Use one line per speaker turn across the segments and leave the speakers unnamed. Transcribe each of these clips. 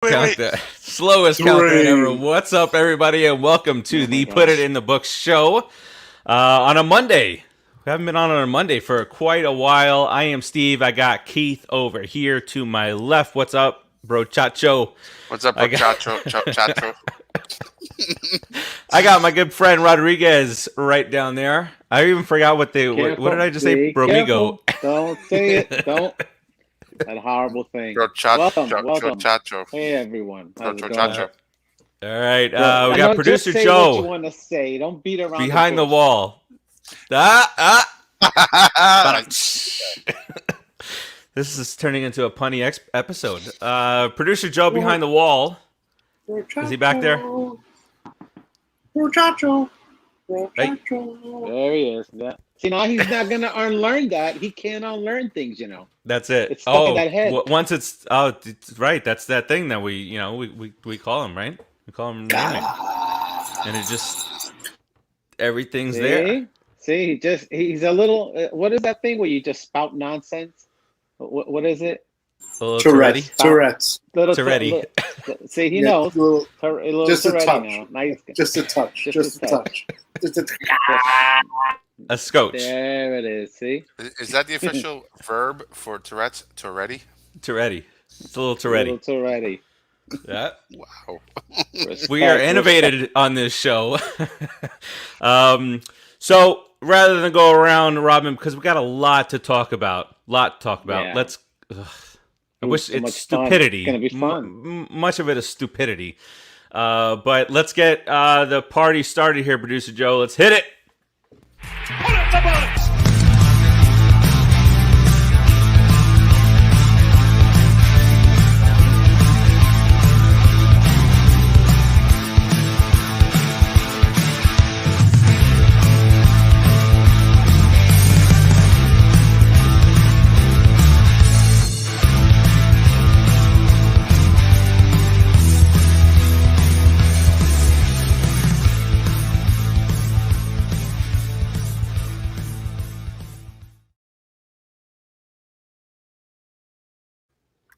Slowest countdown ever. What's up, everybody, and welcome to the Put It in the Books show on a Monday. We haven't been on a Monday for quite a while. I am Steve. I got Keith over here to my left. What's up, bro Chacho?
What's up, bro Chacho?
I got my good friend Rodriguez right down there. I even forgot what did I just say? Bromigo.
Don't say it. Don't. That horrible thing.
Chacho.
Hey, everyone.
Chacho.
All right. We got producer
just say
Joe.
What you want to say. Don't beat around
behind the wall. This is turning into a punny episode. Producer Joe behind the wall. Is he back there?
Chacho. Hey. There he is. Yeah. See, now he's not going to unlearn that. He can't unlearn things, you know.
That's it.
It's stuck in that head.
Once it's right. That's that thing that we call him, right? We call him naming. And it just everything's there.
See, he's a little. What is that thing where you just spout nonsense? What is it?
Tourette's.
Tourette's.
See, he knows.
Just a touch.
Now. Now
just a touch. Just a touch.
A scotch.
There it is. See?
Is that the official verb for Tourette's? Tourette's?
Tourette's. It's a little Tourette's. Yeah.
Wow.
We are innovated on this show. So rather than go around, Robin, because we got a lot to talk about. Yeah. Let's. I wish it's stupidity.
It's gonna be fun.
Much of it is stupidity. But let's get the party started here, producer Joe. Let's hit it.
Put it in the books!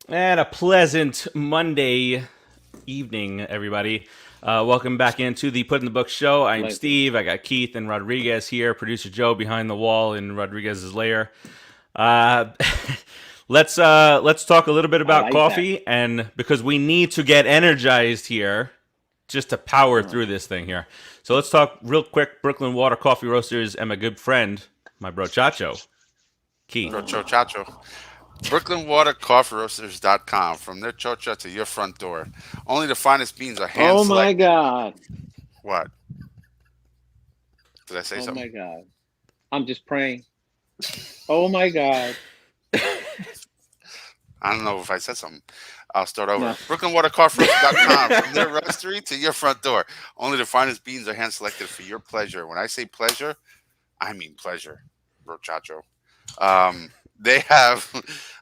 And a pleasant Monday evening, everybody. Welcome back into the Put in the Book show. I'm Steve. I got Keith and Rodriguez here. Producer Joe behind the wall in Rodriguez's lair. Let's talk a little bit about coffee, and because we need to get energized here, just to power through this thing here. So let's talk real quick. Brooklyn Water Coffee Roasters and my good friend, my bro Chacho, Keith.
Bro Chacho. BrooklynWaterCoffeeRoasters.com. From their chocha to your front door. Only the finest beans are hand selected.
Oh my God.
What? Did I say something?
Oh my God. I'm just praying. Oh my God.
I don't know if I said something. I'll start over. No. BrooklynWaterCoffeeRoasters.com. From their roastery to your front door. Only the finest beans are hand selected for your pleasure. When I say pleasure, I mean pleasure. Bro Chacho. They have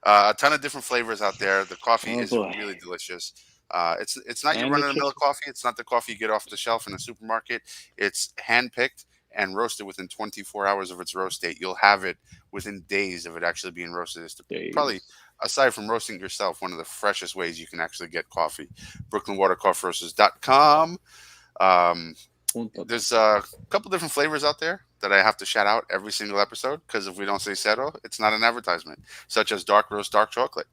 a ton of different flavors out there. The coffee is really delicious. It's not your run-of-the-mill coffee. It's not the coffee you get off the shelf in a supermarket. It's hand-picked and roasted within 24 hours of its roast date. You'll have it within days of it actually being roasted. It's probably, aside from roasting it yourself, one of the freshest ways you can actually get coffee. BrooklynWaterCoffeeRoasters.com. There's a couple different flavors out there that I have to shout out every single episode, because if we don't say Cero, it's not an advertisement, such as dark roast dark chocolate.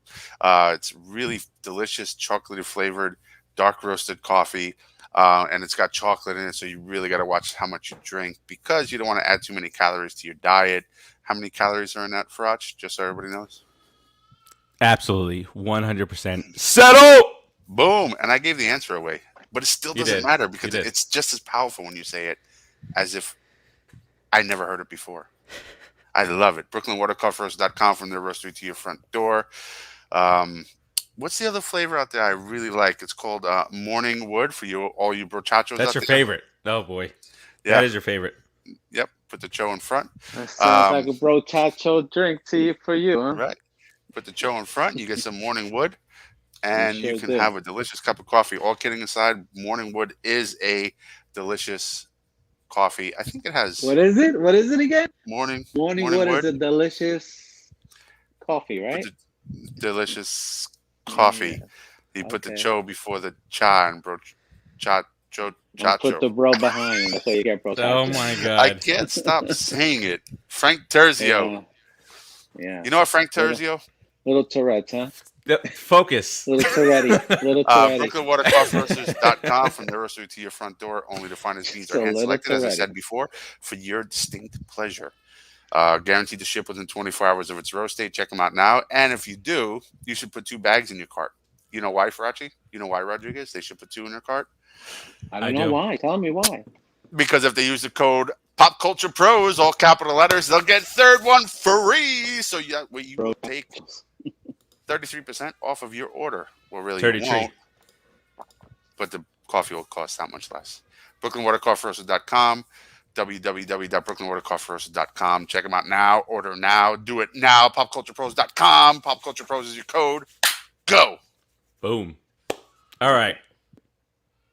It's really delicious, chocolatey flavored, dark roasted coffee, and it's got chocolate in it, so you really got to watch how much you drink, because you don't want to add too many calories to your diet. How many calories are in that, Frach, just so everybody knows?
Absolutely, 100%. Cero!
Boom! And I gave the answer away. But it still doesn't matter, because it's just as powerful when you say it as if I never heard it before. I love it. BrooklynWaterCoffeeRoasters.com, from their roastery to your front door. What's the other flavor out there I really like? It's called Morning Wood for you, all you brochachos.
That's your favorite. Oh, boy. Yeah. That is your favorite.
Yep. Put the cho in front.
That sounds like a brochacho drink for you, huh?
Right. Put the cho in front. You get some Morning Wood. And you can have a delicious cup of coffee. All kidding aside, Morning Wood is a delicious coffee. I think it has...
What is it? What is it again?
Morning
Wood is a delicious coffee, right?
Delicious coffee. He put the cho before the cha and bro cha.
Put the bro behind him. That's why you get bro.
Oh my God!
I can't stop saying it. Frank Terzio.
Yeah.
You know what Frank Terzio?
Little Tourette, huh?
Focus.
Little Tourette. Little Tourette.
BrooklynWaterCoffeeRoasters.com from the roastery to your front door. Only the finest beans are hand selected, as I said before, for your distinct pleasure. Guaranteed to ship within 24 hours of its roast date. Check them out now. And if you do, you should put 2 bags in your cart. You know why, Farachi? You know why, Rodriguez? They should put 2 in their cart?
I don't know why. Tell me why.
Because if they use the code Pop Culture Pros, all capital letters, they'll get third one free. So you will take 33% off of your order. Well, really,
33.
You won't, but the coffee will cost that much less. BrooklynWaterCoffeeRoasters.com, www.BrooklynWaterCoffeeRoasters.com. Check them out now. Order now. Do it now. PopCulturePros.com. Pop Culture Pros is your code. Go.
Boom. All right.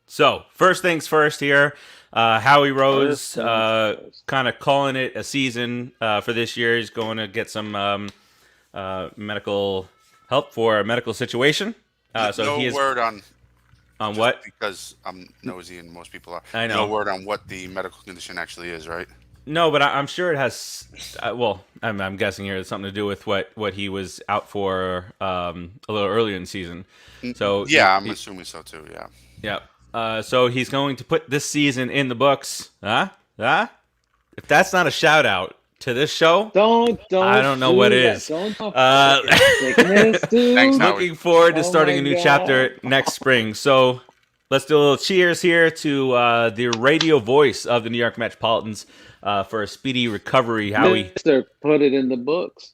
So, first things first here. Howie Rose kind of calling it a season for this year. He's going to get some medical help for a medical situation. So he is,
word on
what?
Because I'm nosy and most people are.
I know.
No word on what the medical condition actually is, right?
No, but I'm sure it has. I'm guessing here it's something to do with what he was out for a little earlier in the season. So
yeah, I'm assuming so too. Yeah.
Yeah. So he's going to put this season in the books. If that's not a shout out to this show,
don't.
I don't know what is.
Thanks,
looking forward to starting a new chapter next spring. So let's do a little cheers here to the radio voice of the New York Metropolitans for a speedy recovery. Howie,
Mister, put it in the books.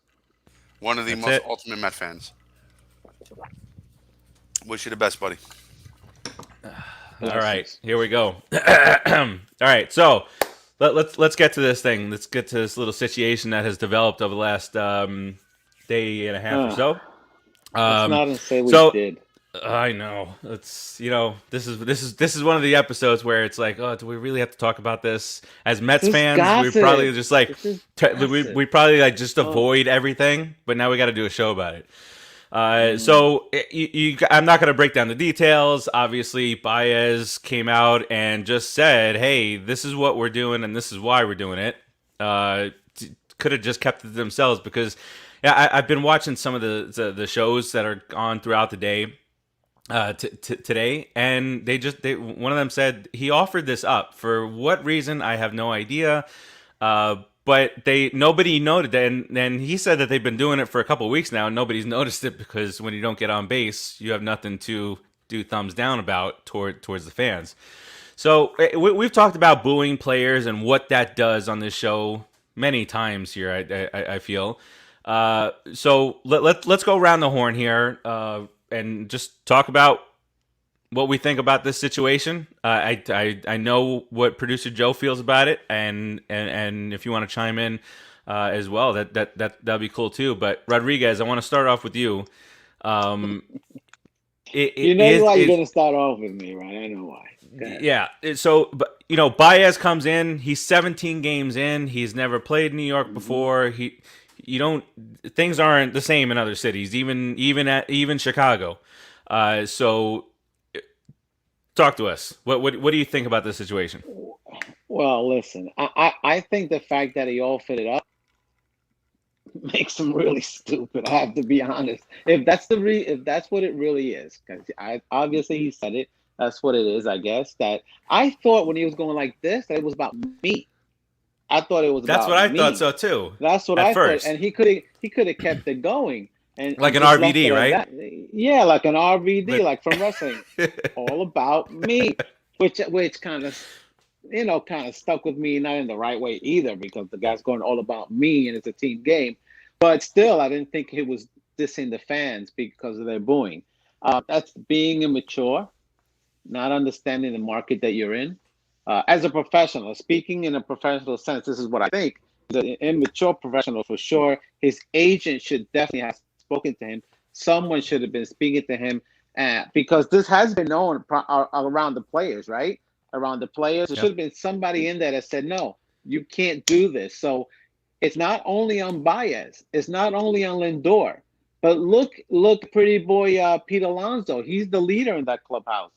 One of the most ultimate Met fans. Wish you the best, buddy.
All right, here we go. All right, so let's get to this thing. Let's get to this little situation that has developed over the last day and a half or so.
Let's not say we did.
I know. It's this is one of the episodes where it's like, oh, do we really have to talk about this? As Mets fans, we probably just like we probably like just avoid everything, but now we got to do a show about it. So I'm not going to break down the details. Obviously, Baez came out and just said, hey, this is what we're doing and this is why we're doing it. Could have just kept it to themselves because I've been watching some of the shows that are on throughout the day today, and one of them said he offered this up. For what reason, I have no idea. But nobody noted that, and he said that they've been doing it for a couple of weeks now, and nobody's noticed it because when you don't get on base, you have nothing to do thumbs down about towards the fans. So we've talked about booing players and what that does on this show many times here. I feel. So let's go around the horn here and just talk about what we think about this situation. I know what producer Joe feels about it, and if you want to chime in as well, that'd be cool too. But Rodriguez, I want to start off with you.
You know why you're going to start off with me, right? I know why.
Yeah. So, but Baez comes in. He's 17 games in. He's never played New York before. Things aren't the same in other cities, even Chicago. So. Talk to us. What do you think about this situation?
Well, listen, I think the fact that he all fit it up makes him really stupid. I have to be honest. If that's what it really is, because obviously he said it. That's what it is, I guess. That I thought when he was going like this, that it was about me. I thought it was.
That's
about
what I
me.
thought so too.
That's what I thought, and he could have kept it going. And
like an RVD, right?
Yeah, like an RVD, like from wrestling. All about me, which kind of stuck with me, not in the right way either, because the guy's going all about me and it's a team game. But still, I didn't think he was dissing the fans because of their booing. That's being immature, not understanding the market that you're in. As a professional, speaking in a professional sense, this is what I think. An immature professional for sure. His agent should definitely have spoken to him. Someone should have been speaking to him because this has been known around the players, right? Around the players. There should have been somebody in there that said, no, you can't do this. So it's not only on Baez. It's not only on Lindor. But look, pretty boy, Pete Alonso. He's the leader in that clubhouse.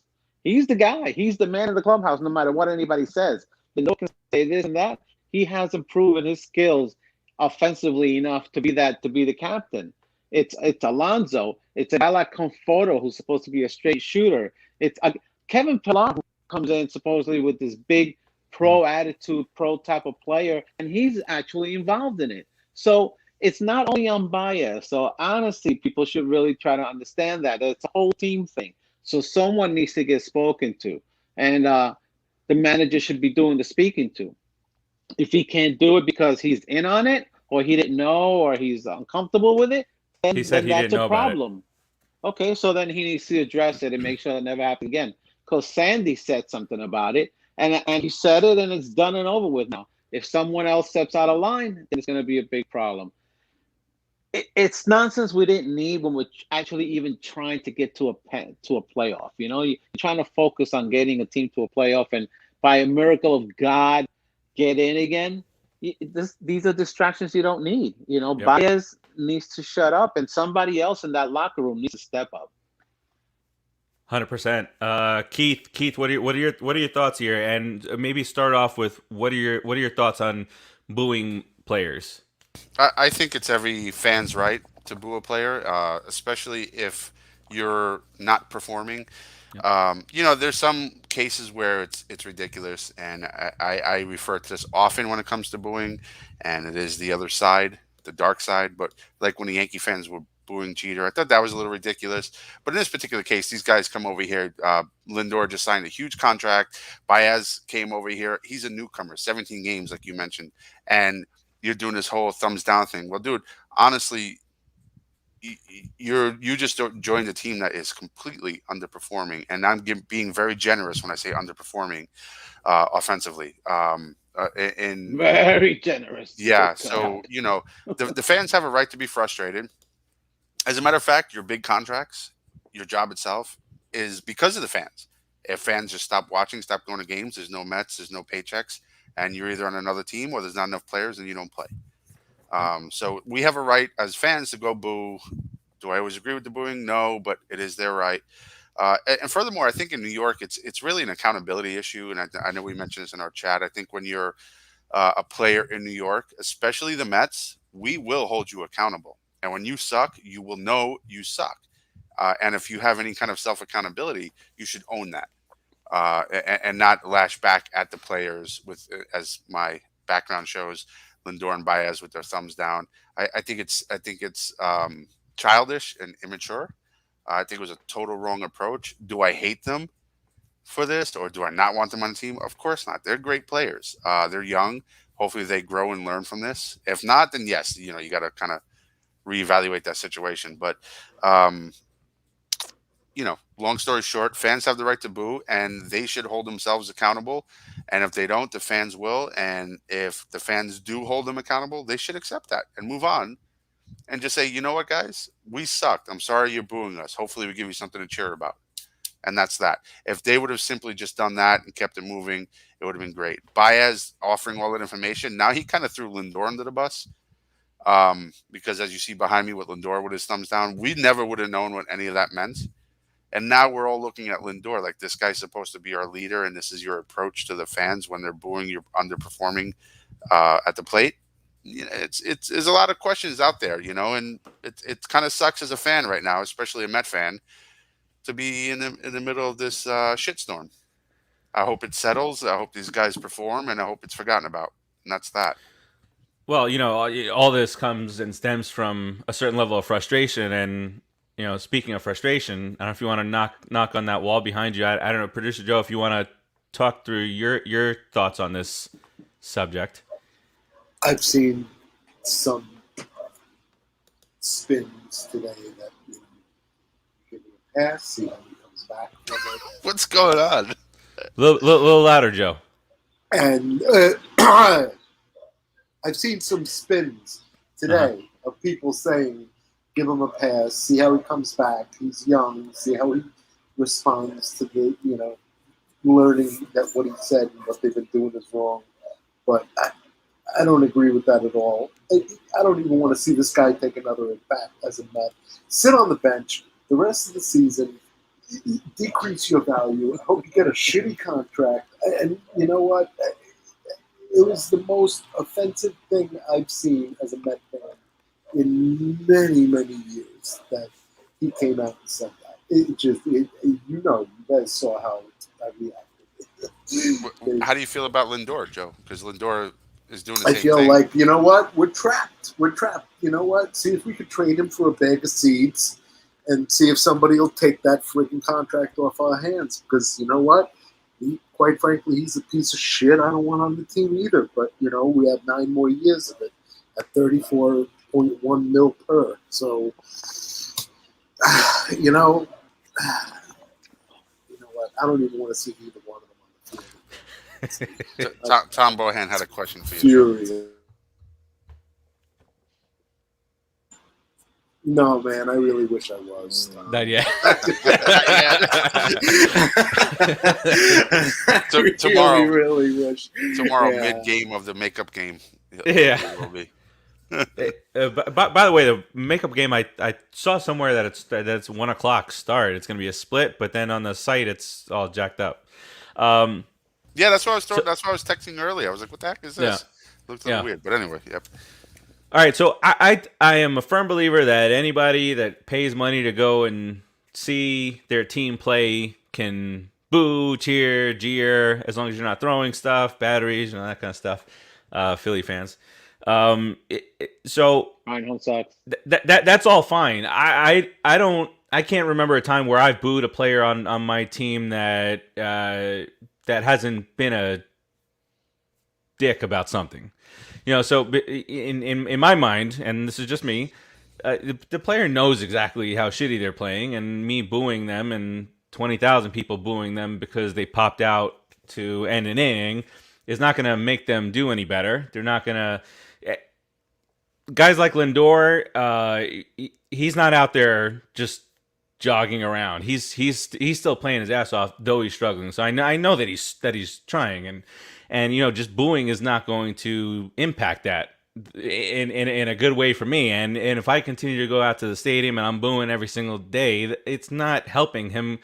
He's the guy. He's the man of the clubhouse. No matter what anybody says, no can say this and that. He hasn't proven his skills offensively enough to be the captain. It's Alonso. It's a guy like Conforto who's supposed to be a straight shooter. It's Kevin Pillar who comes in supposedly with this big pro attitude, pro type of player, and he's actually involved in it. So it's not only on Baez. So honestly, people should really try to understand that it's a whole team thing. So someone needs to get spoken to, and the manager should be doing the speaking to. If he can't do it because he's in on it, or he didn't know, or he's uncomfortable with it,
He said
then
he
that's
didn't know
a
about it.
problem. Okay, so then he needs to address it and make sure it never happens again. Because Sandy said something about it, and he said it, and it's done and over with now. If someone else steps out of line, then it's going to be a big problem. It's nonsense we didn't need when we're actually even trying to get to a playoff. You know, you're trying to focus on getting a team to a playoff, and by a miracle of God, get in again. These are distractions you don't need. You know,
Yep.
Baez needs to shut up, and somebody else in that locker room needs to step up.
100%. Keith, what are your thoughts here? And maybe start off with what are your thoughts on booing players?
I think it's every fan's right to boo a player, especially if you're not performing. There's some cases where it's ridiculous, and I refer to this often when it comes to booing, and it is the other side, the dark side. But like when the Yankee fans were booing Jeter, I thought that was a little ridiculous. But in this particular case, these guys come over here. Lindor just signed a huge contract. Baez came over here. He's a newcomer, 17 games, like you mentioned, and you're doing this whole thumbs down thing. Well, dude, honestly, you just joined a team that is completely underperforming, and I'm being very generous when I say underperforming offensively.
Very generous.
Yeah, so the fans have a right to be frustrated. As a matter of fact, your big contracts, your job itself, is because of the fans. If fans just stop watching, stop going to games, there's no Mets, there's no paychecks, and you're either on another team or there's not enough players and you don't play. So we have a right as fans to go boo. Do I always agree with the booing? No, but it is their right. And furthermore, I think in New York, it's really an accountability issue. And I know we mentioned this in our chat. I think when you're a player in New York, especially the Mets, we will hold you accountable. And when you suck, you will know you suck. And if you have any kind of self-accountability, you should own that and not lash back at the players with, as my background shows, Lindor and Baez with their thumbs down. I think it's childish and immature. I think it was a total wrong approach. Do I hate them for this, or do I not want them on the team? Of course not. They're great players. They're young. Hopefully they grow and learn from this. If not, then yes, you got to kind of reevaluate that situation. But long story short, fans have the right to boo, and they should hold themselves accountable. And if they don't, the fans will. And if the fans do hold them accountable, they should accept that and move on and just say, you know what, guys, we sucked. I'm sorry you're booing us. Hopefully we give you something to cheer about. And that's that. If they would have simply just done that and kept it moving, it would have been great. Baez offering all that information. Now he kind of threw Lindor under the bus. Because as you see behind me with Lindor with his thumbs down, we never would have known what any of that meant. And now we're all looking at Lindor like this guy's supposed to be our leader, and this is your approach to the fans when they're booing you underperforming at the plate. It's there's a lot of questions out there, and it kind of sucks as a fan right now, especially a Met fan, to be in the middle of this shitstorm. I hope it settles. I hope these guys perform, and I hope it's forgotten about. And that's that.
Well, all this comes and stems from a certain level of frustration. And, speaking of frustration, I don't know if you want to knock on that wall behind you. I don't know, Producer Joe, if you want to talk through your thoughts on this subject.
I've seen some spins today that give him a pass, see how he comes back from it.
What's going on?
Little louder, Joe.
And I've seen some spins today of people saying, give him a pass, see how he comes back. He's young, see how he responds to the, learning that what he said and what they've been doing is wrong. But I don't agree with that at all. I don't even want to see this guy take another at-bat as a Met. Sit on the bench the rest of the season, decrease your value. I hope you get a shitty contract. And you know what? It was the most offensive thing I've seen as a Met fan in many, many years that he came out and said that. You guys saw how I reacted.
How do you feel about Lindor, Joe? Because Lindor is doing the
I
same
feel
thing.
like, you know what? We're trapped. You know what? See if we could trade him for a bag of seeds and see if somebody will take that freaking contract off our hands. Because you know what? Quite frankly, he's a piece of shit. I don't want on the team either. But, we have 9 more years of it at 34.1 mil per. So, you know what? I don't even want to see either one of them on the field.
Tom Bohan had a question for you.
Furious. No, man, I really wish I was.
Not yet.
Tomorrow,
really wish.
Tomorrow,
Yeah.
mid-game of the makeup game.
Yeah.
It will be.
By the way, the makeup game, I saw somewhere that it's 1 o'clock start. It's going to be a split, but then on the site it's all jacked up.
Yeah, that's what I was. That's what I was texting earlier. I was like, "What the heck is this?" It looks a little weird, but anyway, yep.
All right, so I am a firm believer that anybody that pays money to go and see their team play can boo, cheer, jeer, as long as you're not throwing stuff, batteries, and that kind of stuff. Philly fans. So
Reinhold sucks.
that's all fine. I can't remember a time where I've booed a player on my team that hasn't been a dick about something. So in my mind, and this is just me, the player knows exactly how shitty they're playing, and me booing them and 20,000 people booing them because they popped out to end an inning is not going to make them do any better. They're not going to. Guys like Lindor, he's not out there just jogging around. He's still playing his ass off, though he's struggling. So I know that he's trying, and just booing is not going to impact that in a good way for me. And if I continue to go out to the stadium and I'm booing every single day, it's not helping him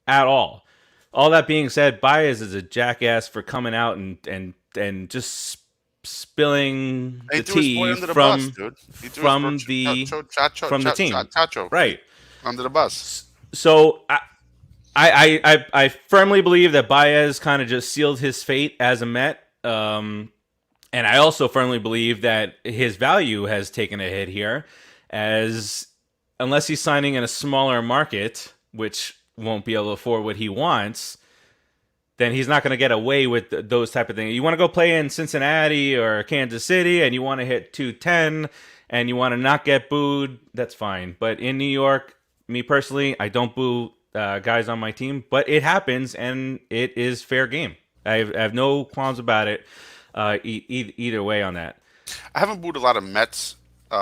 at all. All that being said, Baez is a jackass for coming out and just spilling the tea from the team, right,
under the bus.
So I firmly believe that Baez kind of just sealed his fate as a Met, and I also firmly believe that his value has taken a hit here, as unless he's signing in a smaller market, which won't be able to afford what he wants, then he's not going to get away with those type of things. You want to go play in Cincinnati or Kansas City and you want to hit 210 and you want to not get booed, that's fine. But in New York, me personally, I don't boo guys on my team, but it happens and it is fair game. I have no qualms about it either way on that.
I haven't booed a lot of Mets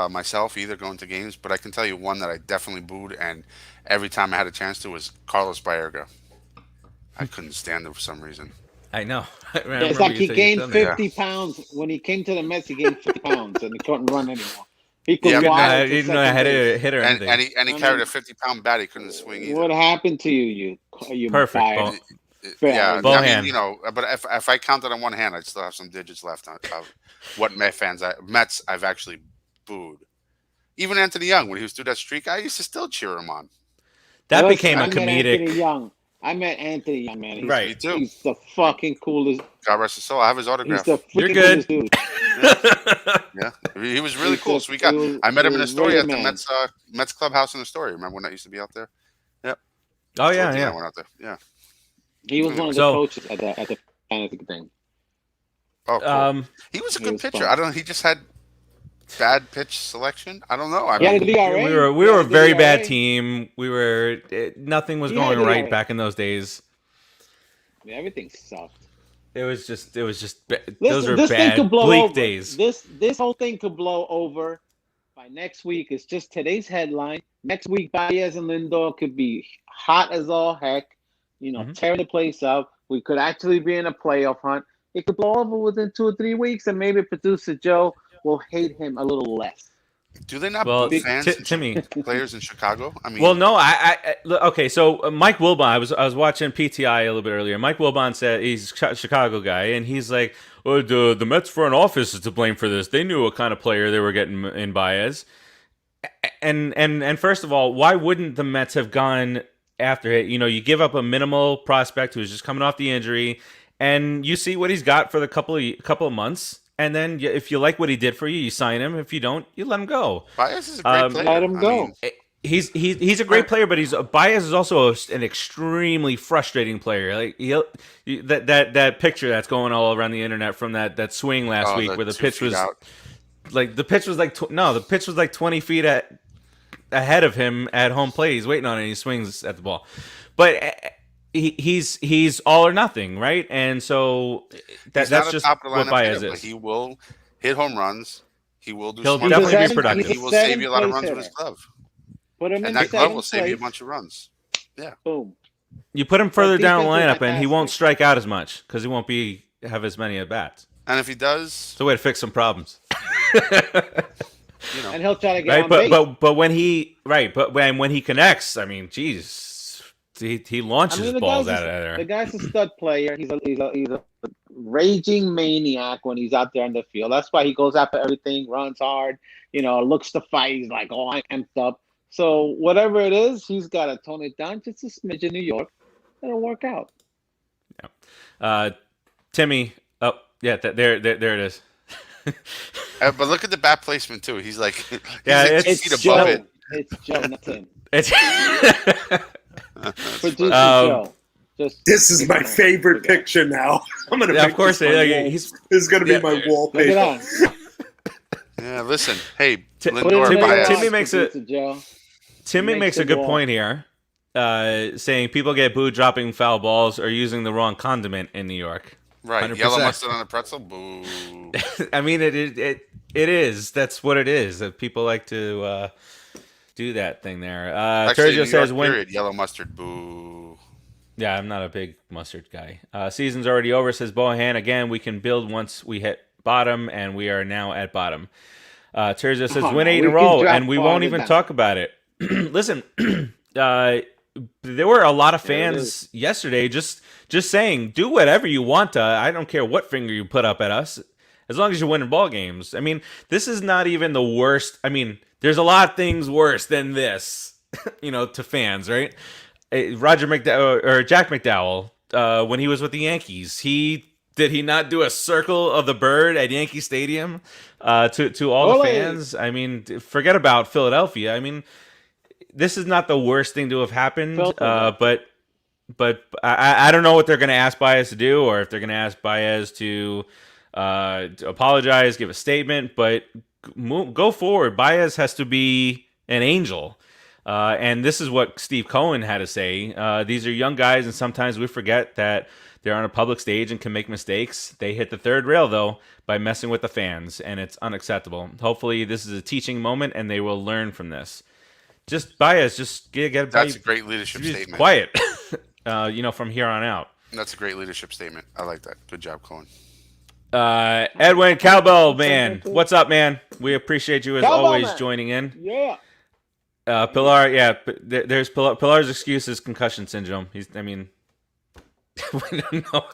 myself either going to games, but I can tell you one that I definitely booed, and every time I had a chance to, was Carlos Baerga. I couldn't stand him for some reason.
I know.
It's like he gained 50 pounds. When he came to the Mets, he gained 50 pounds, and he couldn't run anymore. He could
I didn't know I had a hit or anything.
And he carried a 50-pound bat. He couldn't swing either.
What happened to you? You
perfect.
Yeah,
Ball
I
hand.
mean, but if I counted on one hand, I'd still have some digits left on what Mets I've actually booed. Even Anthony Young, when he was through that streak, I used to still cheer him on.
That became a comedic.
I met Anthony Young, man.
Me too.
He's the fucking coolest.
God rest his soul. I have his autograph.
He's the
You're good.
Coolest dude.
Yeah, he was really cool. So I met him in Astoria at the Mets clubhouse in Astoria. Remember when that used to be out there? Yep.
Oh yeah,
I went out there. Yeah.
He was one of the coaches at the fantasy thing.
Oh, cool. He was a good pitcher.
Fun.
I don't know. He just had bad pitch selection. I don't know.
We were a very bad team. Nothing was going right back in those days.
Yeah, everything sucked.
It was just
Those
were bad, bleak days.
This whole thing could blow over by next week. It's just today's headline. Next week, Baez and Lindor could be hot as all heck. Tearing the place up. We could actually be in a playoff hunt. it could blow over within 2 or 3 weeks, and maybe producer Joe will hate him a little less.
Do they not
Well,
boo fans,
Timmy,
players in Chicago? I mean,
well, no, okay. So Mike Wilbon, I was watching PTI a little bit earlier. Mike Wilbon said he's a Chicago guy, and he's like, "Well, the Mets front office is to blame for this. They knew what kind of player they were getting in Baez." And first of all, why wouldn't the Mets have gone after it? You know, you give up a minimal prospect who's just coming off the injury, and you see what he's got for the couple of months. And then if you like what he did for you, you sign him. If you don't, you let him go.
Baez is a great player.
Let him go.
I mean,
he's a great player, but Baez is also an extremely frustrating player. Like that picture that's going all around the internet from that swing last week where the pitch was
out.
like the pitch was like the pitch was like 20 feet ahead of him at home plate. He's waiting on it. And he swings at the ball, but he's all or nothing, right? And so that's just what Baez is.
But he will hit home runs. He will do.
He'll
smart
definitely
things.
be productive.
He will save you a lot of runs with his glove.
Put him in
And that glove
seventh
will save you a
place.
bunch of runs. Yeah.
Boom.
You put him further down the
defense is
lineup, and he won't
fantastic.
strike out as much because he won't have as many at bats.
And if he does,
It's a way to fix some problems.
you know,
And he'll try to get
Right,
on base.
but when he connects, I mean, geez, he launches
the
balls
guy's
out of
the
there.
guy's a stud player. He's a raging maniac when he's out there in the field. That's why he goes after everything, runs hard, looks to fight. He's like, oh, I'm amped up. So whatever it is, he's got to tone it down just a smidge in New York. It'll work out.
Timmy, oh yeah, there it is.
but look at the bat placement too. He's like, he's
Yeah,
like 2
It's
feet
Joe.
above it.
It's Joe, not Tim.
It's
Producer
Um,
Joe. Just
This is my favorite picture now. I'm gonna.
yeah,
make
of course.
this my wall.
He's
This is gonna be
yeah,
my
Look at
wallpaper.
that.
Yeah, listen, hey,
Ti-
Put it
Lindor,
in the
Baez.
Timmy makes a-
Producer Joe.
Timmy
Makes
makes a
the
good
wall.
point here, saying people get booed dropping foul balls or using the wrong condiment in New York.
right,
100%.
yellow mustard on a pretzel. Boo.
I mean, it is. That's what it is. That people like to do that thing there.
Actually,
Sergio
New
says
York,
when.
period, yellow mustard. Boo.
Yeah, I'm not a big mustard guy. Season's already over, says Bohan. Again, we can build once we hit bottom, and we are now at bottom. Terza says
Oh,
win
no,
8 in
we
a
can
row,
drop
and we won't
farther
even
down.
talk about it. Listen, there were a lot of
There it
fans yesterday just saying, do whatever you want to. I don't care what finger you put up at us, as long as you're winning ball games. I mean, this is not even the worst. I mean, there's a lot of things worse than this, to fans, right? Roger McDowell or Jack McDowell, when he was with the Yankees, did he not do a circle of the bird at Yankee Stadium to all
Ole.
the fans? I mean, forget about Philadelphia. I mean, this is not the worst thing to have happened, but I don't know what they're going to ask Baez to do, or if they're going to ask Baez to apologize, give a statement. But go forward. Baez has to be an angel. And this is what Steve Cohen had to say. These are young guys, and sometimes we forget that they're on a public stage and can make mistakes. They hit the third rail, though, by messing with the fans, and it's unacceptable. Hopefully, this is a teaching moment, and they will learn from this. Just Baez, just get
That's a great leadership
just
statement.
quiet, from here on out.
That's a great leadership statement. I like that. Good job, Cohen.
Edwin Cowbell, man, what's up, man? We appreciate you as
Cowbell,
always
man.
joining in.
Yeah.
Pilar, yeah, there's Pilar's excuse is concussion syndrome. We don't know.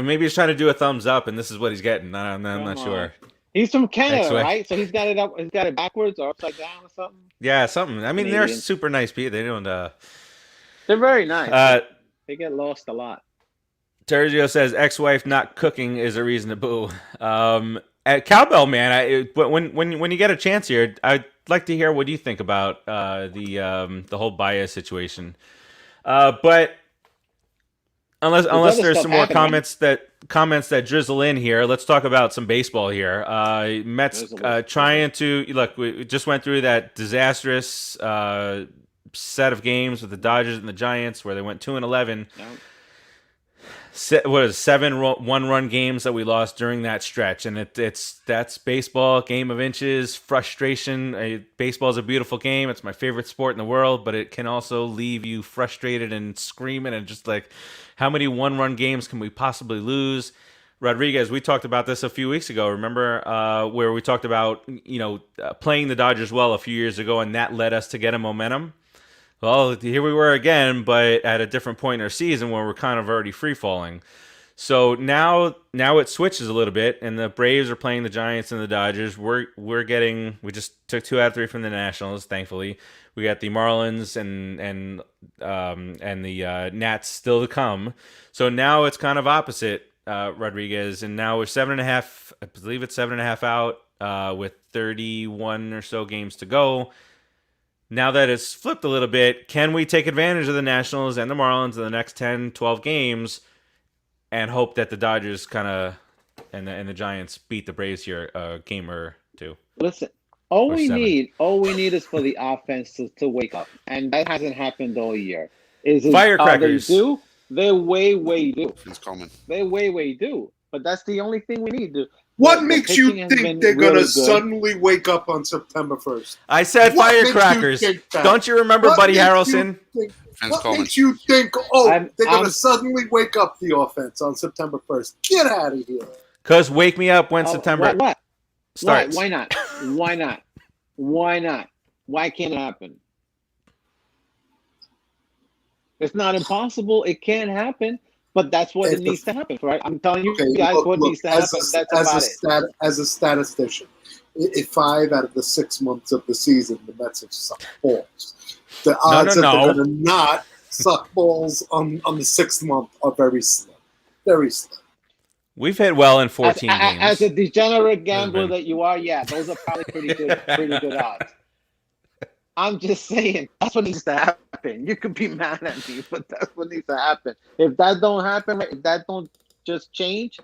Maybe he's trying to do a thumbs up, and this is what he's getting. I'm not sure.
He's from Canada,
X-way.
right? So he's got it up. He's got it backwards or upside down or something.
Yeah, something. I mean, they're
Canadian.
super nice people. They don't.
They're very nice.
Uh,
They get lost a lot.
Sergio says ex-wife not cooking is a reason to boo. At Cowbell, man, when you get a chance here, I'd like to hear what you think about the whole Baez situation. But unless there's some more comments that drizzle in here, let's talk about some baseball here. Mets trying to look. We just went through that disastrous set of games with the Dodgers and the Giants where they went 2-11.
No.
What is 7 one-run games that we lost during that stretch, and that's baseball, game of inches, frustration. Baseball is a beautiful game; it's my favorite sport in the world, but it can also leave you frustrated and screaming and just like, how many one-run games can we possibly lose? Rodriguez, we talked about this a few weeks ago. Remember where we talked about playing the Dodgers well a few years ago, and that led us to get a momentum. Well, here we were again, but at a different point in our season where we're kind of already free falling. So now it switches a little bit, and the Braves are playing the Giants and the Dodgers. We just took 2 out of 3 from the Nationals, thankfully. We got the Marlins and the Nats still to come. So now it's kind of opposite, Rodriguez, and now we're 7.5. I believe it's 7.5 out with 31 or so games to go. Now that it's flipped a little bit, can we take advantage of the Nationals and the Marlins in the next 10, 12 games and hope that the Dodgers kind of and the Giants beat the Braves here a game or two?
Listen, all we
7.
need is for the offense to wake up, and that hasn't happened all year.
Firecrackers.
They do? They way do.
Vince Coleman.
They way do. But that's the only thing we need to.
What
The
makes you
pitching has
think
been
they're going
really
to
good.
suddenly wake up on September 1st?
I said
What makes you
Firecrackers.
think that?
Don't you remember
What
Buddy
makes you
Harrelson?
think-
Vince
What
Coleman.
makes you think, they're going
I'm-
to suddenly wake up the offense on September 1st? Get out of here.
Because wake me up when
Oh,
September
What?
starts.
Why not? Why not? Why not? Why can't it happen? It's not impossible. It can happen, but that's what
If
it
the-
needs to happen, right? I'm telling you
Okay,
guys
look,
what needs to happen.
as a statistician, if 5 out of the 6 months of the season the Mets have sucked balls, the odds that they're going to not suck balls on the 6th month are very slim. Very slim.
We've hit well in 14 games.
As a degenerate gambler
been-
that you are, yeah, those are probably pretty good odds. I'm just saying that's what needs to happen. You could be mad at me, but that's what needs to happen. If that don't happen, if that don't just change,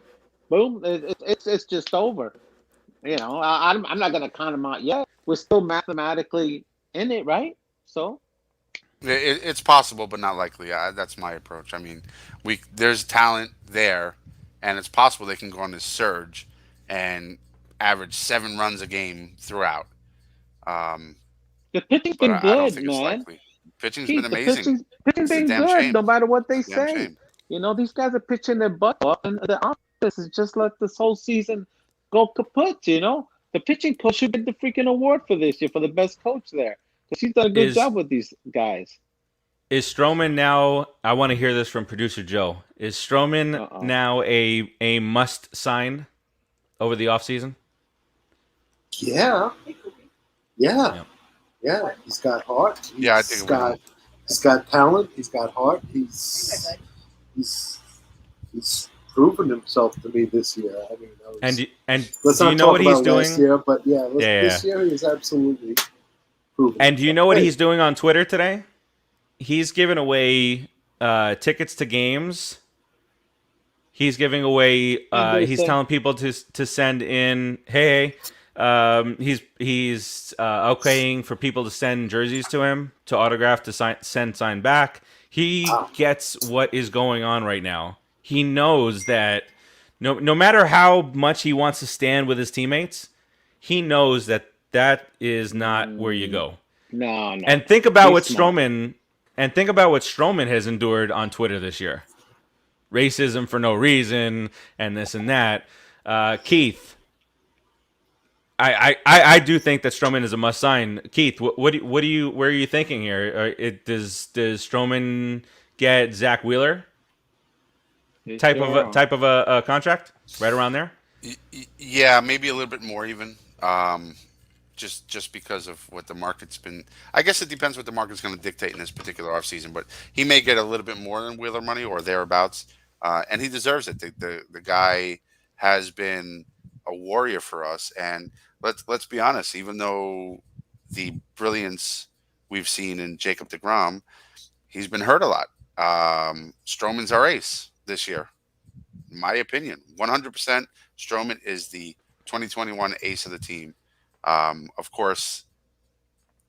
boom, it's just over. I'm not gonna count them out yet. We're still mathematically in it, right? So
It's possible, but not likely. That's my approach. I mean, there's talent there, and it's possible they can go on this surge and average 7 runs a game throughout.
the pitching's
But
been
I don't
good,
think it's
man.
likely. Pitching's
Keith,
been amazing.
Pitching's
It's a
been
damn
good,
shame.
no matter what they
Damn
say.
shame.
These guys are pitching their butt off, and the offense is just let this whole season go kaput. The pitching coach should get the freaking award for this year for the best coach there, because he's done a good job with these guys.
Is Strowman now? I want to hear this from producer Joe. Is Strowman now a must sign over the offseason?
Yeah. He's got heart.
Yeah, I think
he's got talent. He's got heart. He's proven himself to me this year. I mean,
And
let's
do
not
you know
talk
what he's
about last
doing?
year, but this year he is absolutely proven.
And do you know what he's doing on Twitter today? He's giving away tickets to games. He's giving away. He's telling people to send in. Hey, he's okaying for people to send jerseys to him to autograph to sign back. He gets what is going on right now. He knows that no matter how much he wants to stand with his teammates, he knows that is not where you go.
No.
And think about what
smart.
Strowman has endured on Twitter this year. Racism for no reason and this and that. Keith, I do think that Strowman is a must sign. Keith, where are you thinking here? Does Strowman get Zach Wheeler type of a contract right around there?
Yeah, maybe a little bit more even. Just because of what the market's been. I guess it depends what the market's going to dictate in this particular offseason, but he may get a little bit more than Wheeler money or thereabouts, and he deserves it. The guy has been a warrior for us, and let's be honest. Even though the brilliance we've seen in Jacob deGrom, he's been hurt a lot. Strowman's our ace this year, in my opinion. 100%. Strowman is the 2021 ace of the team. Of course,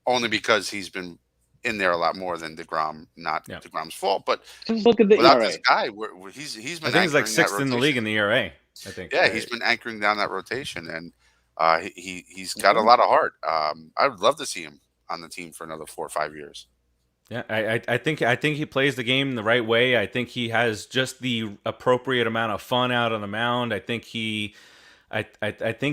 only because he's been in there a lot more than deGrom. Not deGrom's fault, but
just look at the
without
ERA.
this guy, he's been.
I think he's like
anchoring that
6th in the league in the ERA. I think.
Yeah, he's been anchoring down that rotation, and he's got a lot of heart. I would love to see him on the team for another 4 or 5 years.
Yeah, I think he plays the game the right way. I think he has just the appropriate amount of fun out on the mound. I think he is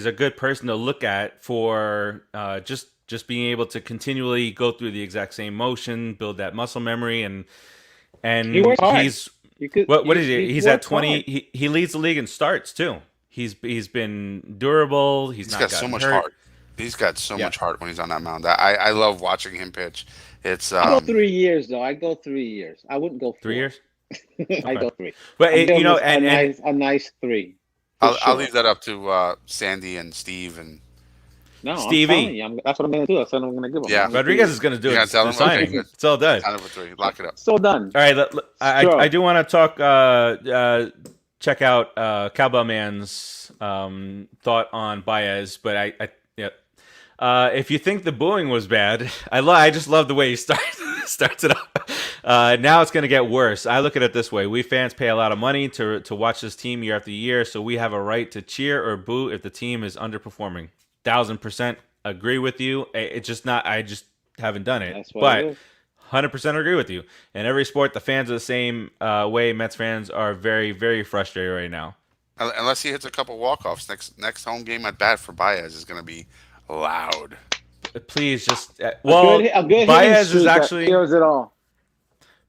a good person to look at for just being able to continually go through the exact same motion, build that muscle memory, and
He works hard.
he's what is he? He's at 20. He leads the league in starts too. He's been durable. He's not
got so much
hurt.
heart. He's got so much heart when he's on that mound. I love watching him pitch. It's
I go 3 years though. I go 3 years. I wouldn't go 4.
3 years.
I go 3.
But
a nice 3.
I'll leave that up to Sandy and Steve and
no,
Stevie.
I'm telling you, that's what I'm going to do. That's what I'm going to give him.
Yeah.
Rodriguez is going to do it.
tell him?
Signing.
Okay,
It's all done.
Sign it for 3. Lock it up.
So done.
All right. I do want to talk. Check out Cowbell Man's thought on Baez, but if you think the booing was bad, I just love the way he starts it up. Now it's going to get worse. I look at it this way: we fans pay a lot of money to watch this team year after year, so we have a right to cheer or boo if the team is underperforming. 1000% agree with you. It's just not. I just haven't done it.
That's what
but
it is.
100% agree with you. In every sport, the fans are the same way. Mets fans are very, very frustrated right now.
Unless he hits a couple walk-offs, next home game at bat for Baez is going to be loud.
Please just
a good
Baez is actually
hears it all.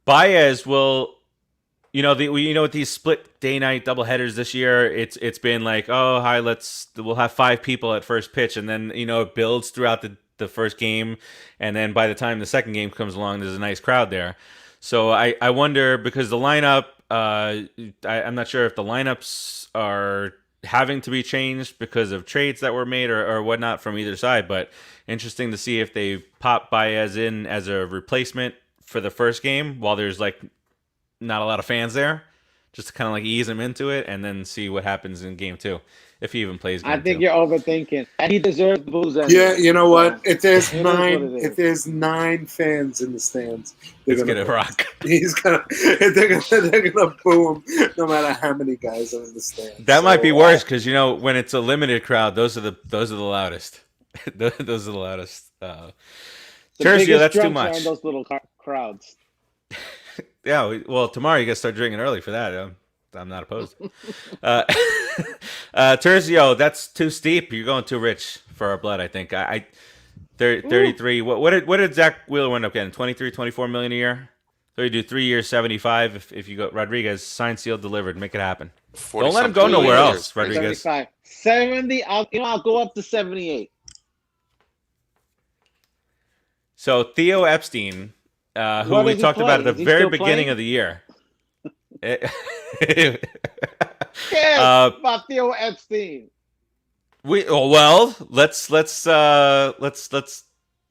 Baez will. With these split day night doubleheaders this year, it's been like, oh hi, we'll have 5 people at first pitch, and then it builds throughout the first game, and then by the time the second game comes along, there's a nice crowd there. So I wonder, because the lineup, I'm not sure if the lineups are having to be changed because of trades that were made or whatnot from either side, but interesting to see if they pop Baez in as a replacement for the first game while there's not a lot of fans there, just to kind of ease him into it, and then see what happens in game 2, if he even plays game 2.
I think you're overthinking, and he deserves the booze.
Yeah, you know what? If there's 9 fans in the stands,
it's gonna rock.
They're gonna boo him, no matter how many guys are in the stands.
That might be worse, because when it's a limited crowd, those are the loudest. those are the loudest. Tercio, that's too much.
Those little crowds.
Yeah, well, tomorrow you got to start drinking early for that. I'm not opposed. Tercio, that's too steep. You're going too rich for our blood, I think. 33. What did Zach Wheeler end up getting? 23, 24 million a year? So you do 3 years, 75. If you go Rodriguez, signed, sealed, delivered. Make it happen. Don't let him go nowhere else, Rodriguez.
75. 70. I'll go up to 78.
So Theo Epstein, who we talked about at the very beginning of the year.
About Theo Epstein.
Let's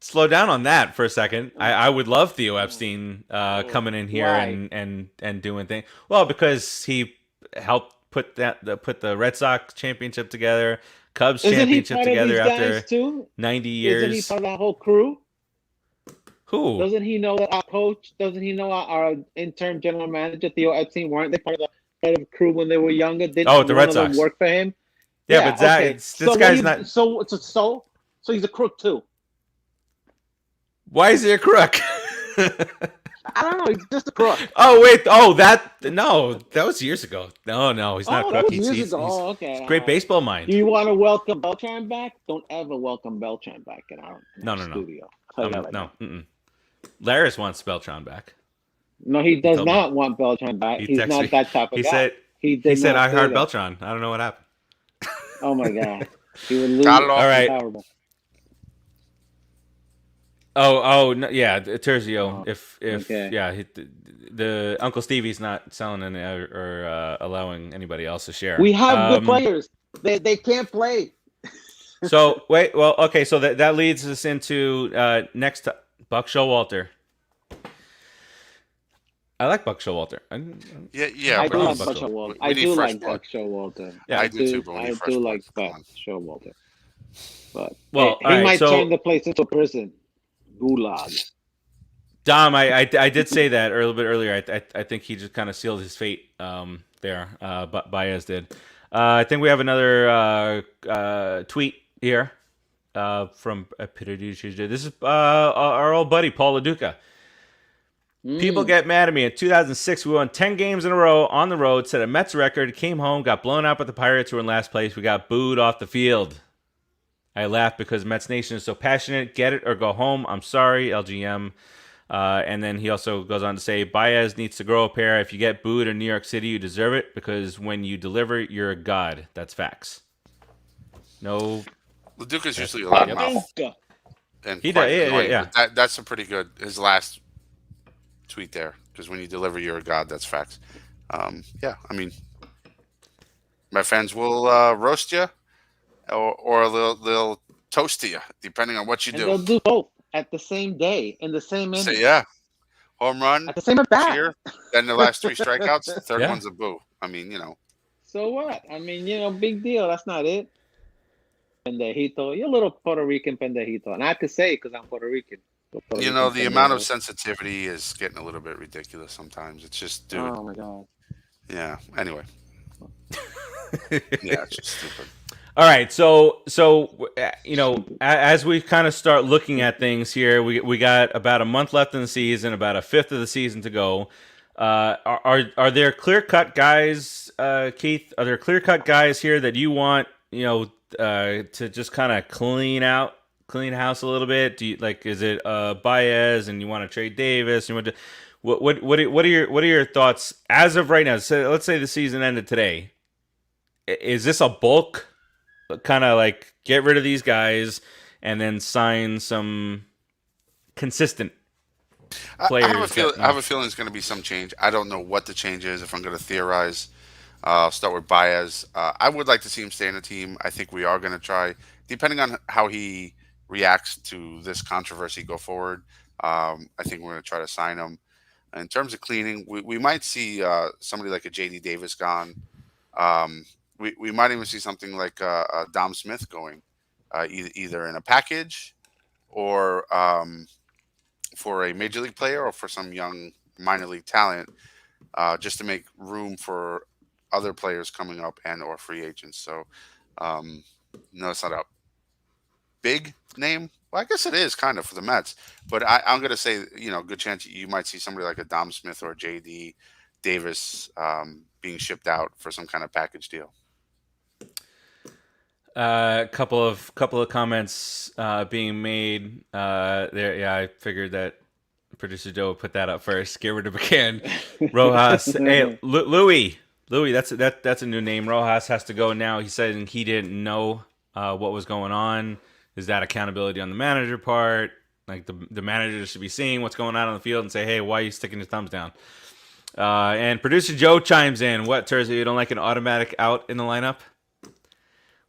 slow down on that for a second. I would love Theo Epstein coming in here and doing things. Well, because he helped put the Red Sox championship together, Cubs championship together after 90 years.
Isn't he part of that whole crew?
Who?
Doesn't he know that our coach? Doesn't he know our interim general manager Theo Epstein? Weren't they part of the crew when they were younger? Didn't
the Red Sox
work for him?
Yeah, but Zach, this guy's not.
So he's a crook too.
Why is he a crook?
I don't know. He's just a crook.
Oh wait. Oh, that was years ago. No, he's not a crook. He's
okay.
He's a great baseball mind.
Do you want to welcome Beltran back? Don't ever welcome Beltran back in our studio.
No. Laris wants Beltran back.
No, he does not want Beltran back. He's not that type of guy.
He said I heard Beltran. I don't know what happened.
Oh my god. He would lose.
All
right.
Horrible.
Oh no, yeah, Tercio. The Uncle Stevie's not selling any or allowing anybody else to share.
We have good players. They can't play.
So wait, well, okay, so that leads us into next Buck Showalter. I like Buck Showalter.
I do like Buck Showalter. I do like Buck Showalter.
Yeah,
I do too. But
I do like Buck Showalter. But
he
might turn the place into a prison. Gulag.
Dom, I did say that a little bit earlier. I think he just kind of sealed his fate there. Baez did. I think we have another tweet here. from Producer. This is our old buddy Paul Laduka. People get mad at me. In 2006, we won 10 games in a row on the road, set a Mets record, came home, got blown out by the Pirates, who were in last place. We got booed off the field. I laugh because Mets Nation is so passionate. Get it or go home. I'm sorry, LGM. And then he also goes on to say, Baez needs to grow a pair. If you get booed in New York City, you deserve it because when you deliver, you're a god. That's facts. No.
Laduka's usually a lot of mouth. And he does, yeah. That's a pretty good, his last tweet there, because when you deliver, you're a god. That's facts. Yeah, I mean, my fans will roast you or they'll toast to you, depending on what you do.
They'll do both at the same day in the same inning.
So, yeah, home run,
at the same bat.
Cheer, then the last 3 strikeouts, the third one's a boo. I mean,
So what? I mean, big deal. That's not it. Pendejito, you're a little Puerto Rican pendejito, and I could say because I'm Puerto Rican.
The amount of sensitivity is getting a little bit ridiculous sometimes. It's just, dude.
Oh my god.
Yeah. Anyway. Yeah, it's just stupid.
All right, so as we kind of start looking at things here, we got about a month left in the season, about a fifth of the season to go. Are there clear-cut guys, Keith? Are there clear-cut guys here that you want, to just kind of clean house a little bit? Do you is it Baez and you want to trade Davis? You want to what are your thoughts as of right now? So let's say the season ended today. Is this a bulk kind of get rid of these guys and then sign some consistent players?
I have a feeling it's going to be some change. I don't know what the change is. If I'm going to theorize, I'll start with Baez. I would like to see him stay in the team. I think we are going to try, depending on how he reacts to this controversy go forward. I think we're going to try to sign him. In terms of cleaning, we might see somebody like a J.D. Davis gone. We might even see something like Dom Smith going, either in a package or for a major league player or for some young minor league talent, just to make room for other players coming up and or free agents. So, no, it's not a big name. Well, I guess it is kind of for the Mets, but I'm going to say, good chance you might see somebody like a Dom Smith or a J.D. Davis being shipped out for some kind of package deal.
Couple of comments being made there. Yeah, I figured that producer Joe would put that up first. Get rid of McCann. Rojas. Hey, Louis, that's a new name. Rojas has to go now. He said he didn't know what was going on. Is that accountability on the manager part? The manager should be seeing what's going on the field and say, hey, why are you sticking your thumbs down? And producer Joe chimes in. What, Terzio, you don't like an automatic out in the lineup?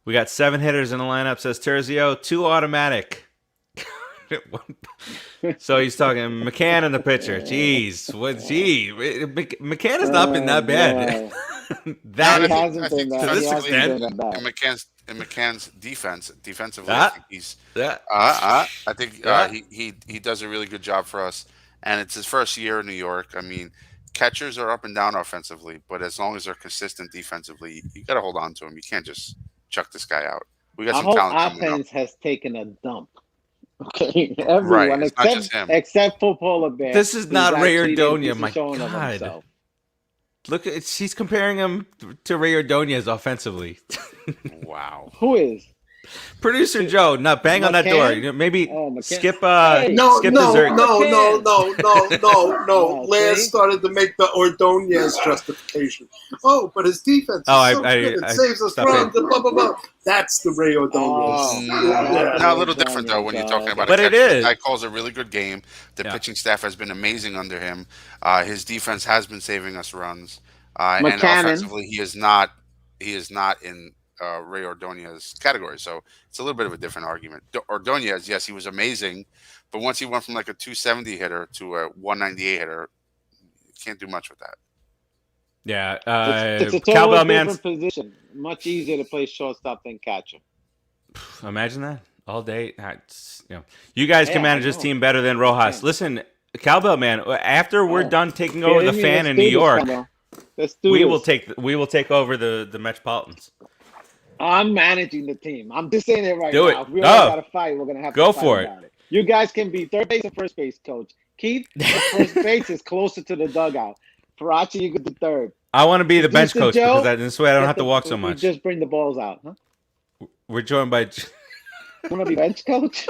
We got 7 hitters in the lineup, says Terzio. 2 automatic. So he's talking McCann and the pitcher. Jeez. McCann has not been that bad.
That hasn't been that.
To this extent, in McCann's defensively, I think he does a really good job for us. And it's his first year in New York. I mean, catchers are up and down offensively, but as long as they're consistent defensively, you got to hold on to them. You can't just chuck this guy out. We got some talent coming up.
Offense has taken a dump. Okay, everyone except for Polar Bear.
This is not Ray Ordonia. My God, look, she's comparing him to Ray Ordonez offensively.
Wow,
who is?
Producer Joe, not bang on that door. Maybe skip skip dessert.
No. Lance started to make the Ordonez justification. Oh, but his defense is so good. It saves us from the blah, blah, blah. That's the Ray Ordonez.
Now, a little different, though, when you're talking about
but it is.
The guy calls a really good game. The pitching staff has been amazing under him. His defense has been saving us runs. And offensively, he is not in Ray Ordonez's category, so it's a little bit of a different argument. Ordonez, yes, he was amazing, but once he went from a 270 hitter to a 198 hitter, you can't do much with that.
Yeah, it's a totally different position. Much easier to play shortstop than catcher.
Imagine that all day. You guys can manage this team better than Rojas. Listen, Cowbell man, after we're done taking over the fan in New York, we will take over the Metropolitans.
I'm managing the team. I'm just saying it right
Do
now.
it.
If we all
Oh.
got to fight, we're going to have
Go
to fight
for it.
about it. You guys can be third base and first base, coach. Keith, the first base is closer to the dugout. Parachi, you get the third.
I want to be the bench
Producer
coach because
Joe,
this way I don't
get
have to walk so
we
much.
just bring the balls out. Huh?
We're joined by.
You want to be bench coach?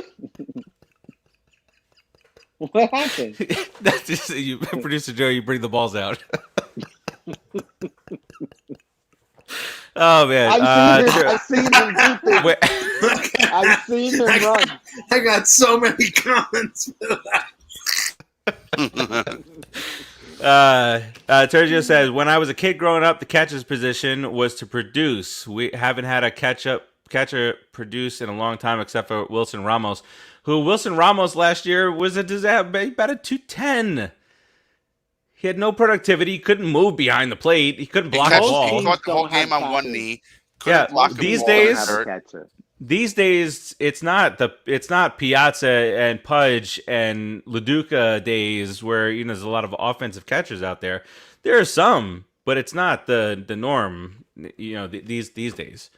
What happened?
That's just you, producer Joe. You bring the balls out. Oh man,
I've seen him do things.
wait,
I've seen him run.
I got so many comments for that.
Sergio says, when I was a kid growing up, the catcher's position was to produce. We haven't had a catcher produce in a long time, except for Wilson Ramos, who Wilson Ramos last year was a disaster. He batted 210. He had no productivity. He couldn't move behind the plate. He couldn't block the ball.
He caught the whole game on one knee. Couldn't block a
these
ball
days,
and hurt.
These days, it's not Piazza and Pudge and Laduka days where there's a lot of offensive catchers out there. There are some, but it's not the norm. These days.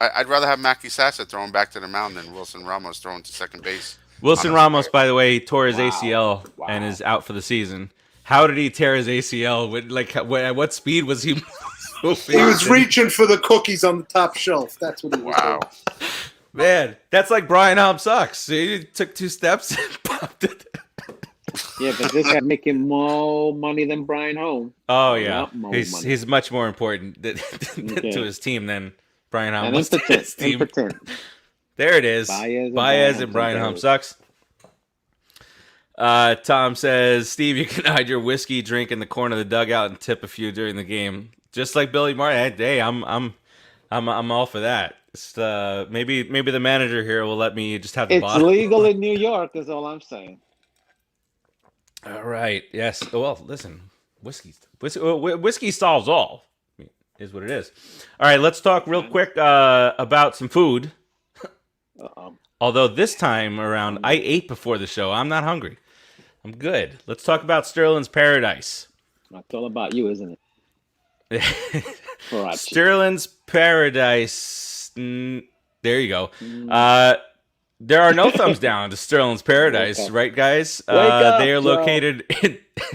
I'd rather have Mackey Sassa throwing back to the mound than Wilson Ramos throwing to second base.
Wilson Ramos, by the way, tore his
Wow.
ACL and is out for the season. How did he tear his ACL? At what speed was he moving?
He was reaching for the cookies on the top shelf. That's what he was
Wow.
doing.
Man, that's like Brian Helm sucks. He took 2 steps and popped it.
Yeah, but this guy making more money than Brian Holm.
Oh yeah,
Lot more
he's
money.
he's much more important
Okay.
to his team than Brian Helm
And
was to his team.
impotent.
There it is.
Baez
And Brian Helm
Baez.
sucks. Tom says, Steve, you can hide your whiskey drink in the corner of the dugout and tip a few during the game, just like Billy Martin. Hey, I'm all for that. It's, maybe the manager here will let me just have the
It's
bottle.
legal in New York, is all I'm saying.
All right. Yes. Well, listen, whiskey solves all. Is what it is. All right. Let's talk real quick about some food. Although this time around, I ate before the show. I'm not hungry. I'm good. Let's talk about Sterlin's Paradise.
It's all about you, isn't it? Karachi.
Sterlin's Paradise. There you go. There are no thumbs down to Sterlin's Paradise,
Wake up.
right, guys?
Up,
they are
Joe.
located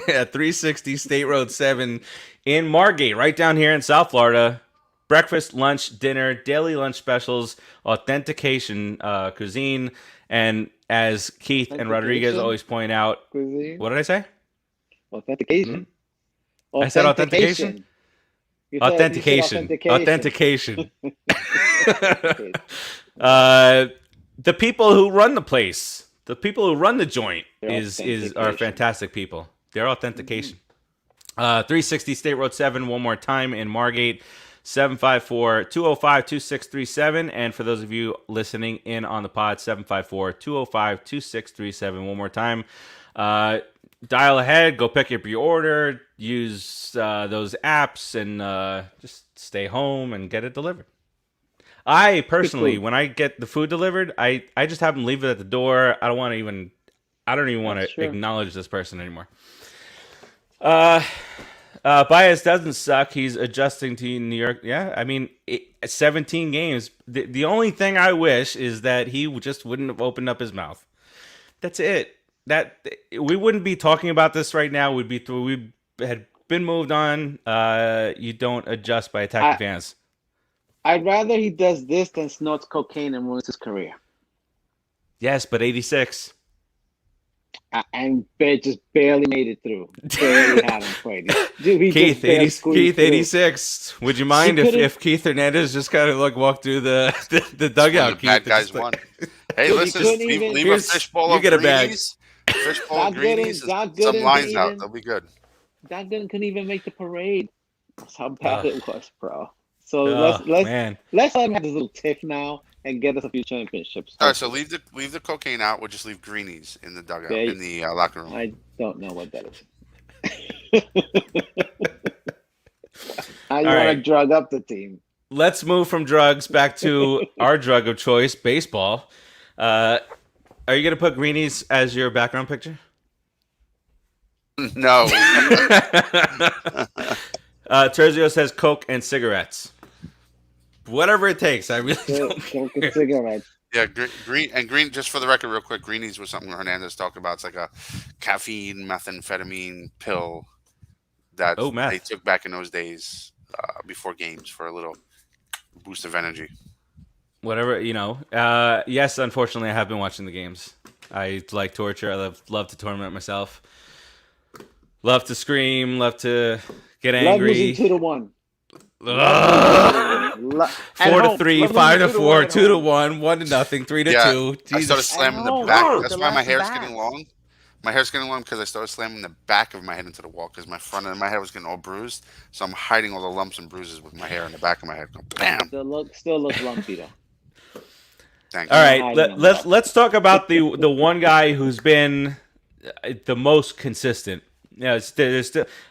at 360 State Road 7 in Margate, right down here in South Florida. Breakfast, lunch, dinner, daily lunch specials, authentication cuisine, and as Keith and Rodriguez
Authentication?
always point out,
Cuisine.
what did I say?
Authentication.
I said authentication.
You said
Authentication.
authentication.
The people who run the place, the people who run the joint,
They're
are
authentication.
fantastic people. They're authentication. 360 State Road 7, one more time in Margate, 754-205-2637. And for those of you listening in on the pod, 754-205-2637. One more time. Dial ahead, go pick up your order, use those apps, and just stay home and get it delivered. I personally, when I get the food delivered, I just have them leave it at the door. I don't even want
That's
to
true.
acknowledge this person anymore. Baez doesn't suck. He's adjusting to New York. Yeah, I mean, 17 games. The only thing I wish is that he just wouldn't have opened up his mouth. That's it. That we wouldn't be talking about this right now. We had been moved on. You don't adjust by attacking fans.
I'd rather he does this than snorts cocaine and ruins his career.
Yes, but 86.
And just barely made it through. Barely had him played. Dude, he
Keith,
just barely
80,
squeezed
Keith,
through.
86. Would you mind if Keith Hernandez just kind of walked through the dugout?
The bad
Keith,
guys
just
won. Hey,
Dude,
listen,
he couldn't even-
leave a
Here's-
fishbowl
you
of
get a bag.
greenies. Fishbowl of
Not good
greenies.
in- not
and
good
some
in
lines out.
even-
They'll be good.
That couldn't even make the parade. That's how bad
Ugh.
it was, bro. So
Oh,
let's
man.
let him have this little tiff now and get us a few championships.
All right, so leave the cocaine out. We'll just leave greenies in the dugout,
Yeah,
in the locker room.
I don't know what that is. How you
All
want
right.
to drug up the team?
Let's move from drugs back to our drug of choice, baseball. Are you going to put greenies as your background picture?
No.
Terzio says Coke and cigarettes. whatever it takes. I really don't
Smoke
care.
a cigarette.
Yeah, green. Just for the record, real quick, greenies was something Hernandez talked about. It's like a caffeine methamphetamine pill that
Oh,
they
meth.
took back in those days before games for a little boost of energy.
Whatever, yes, unfortunately, I have been watching the games. I like torture. I love to torment myself. Love to scream. Love to get
Love losing
angry.
2-1.
Ugh. 4-3, 5-4, 2-1, 1-0, 3-2.
Yeah, I
Jesus.
started slamming the
home.
back.
Ugh.
That's
The
why my
last
hair's
back.
getting long. My hair's getting long because I started slamming the back of my head into the wall because my front end of my head was getting all bruised. So I'm hiding all the lumps and bruises with my hair in the back of my head. Go bam.
Still look lumpy though.
Thanks.
All right,
hiding them
let's talk about the one guy who's been the most consistent. Yeah,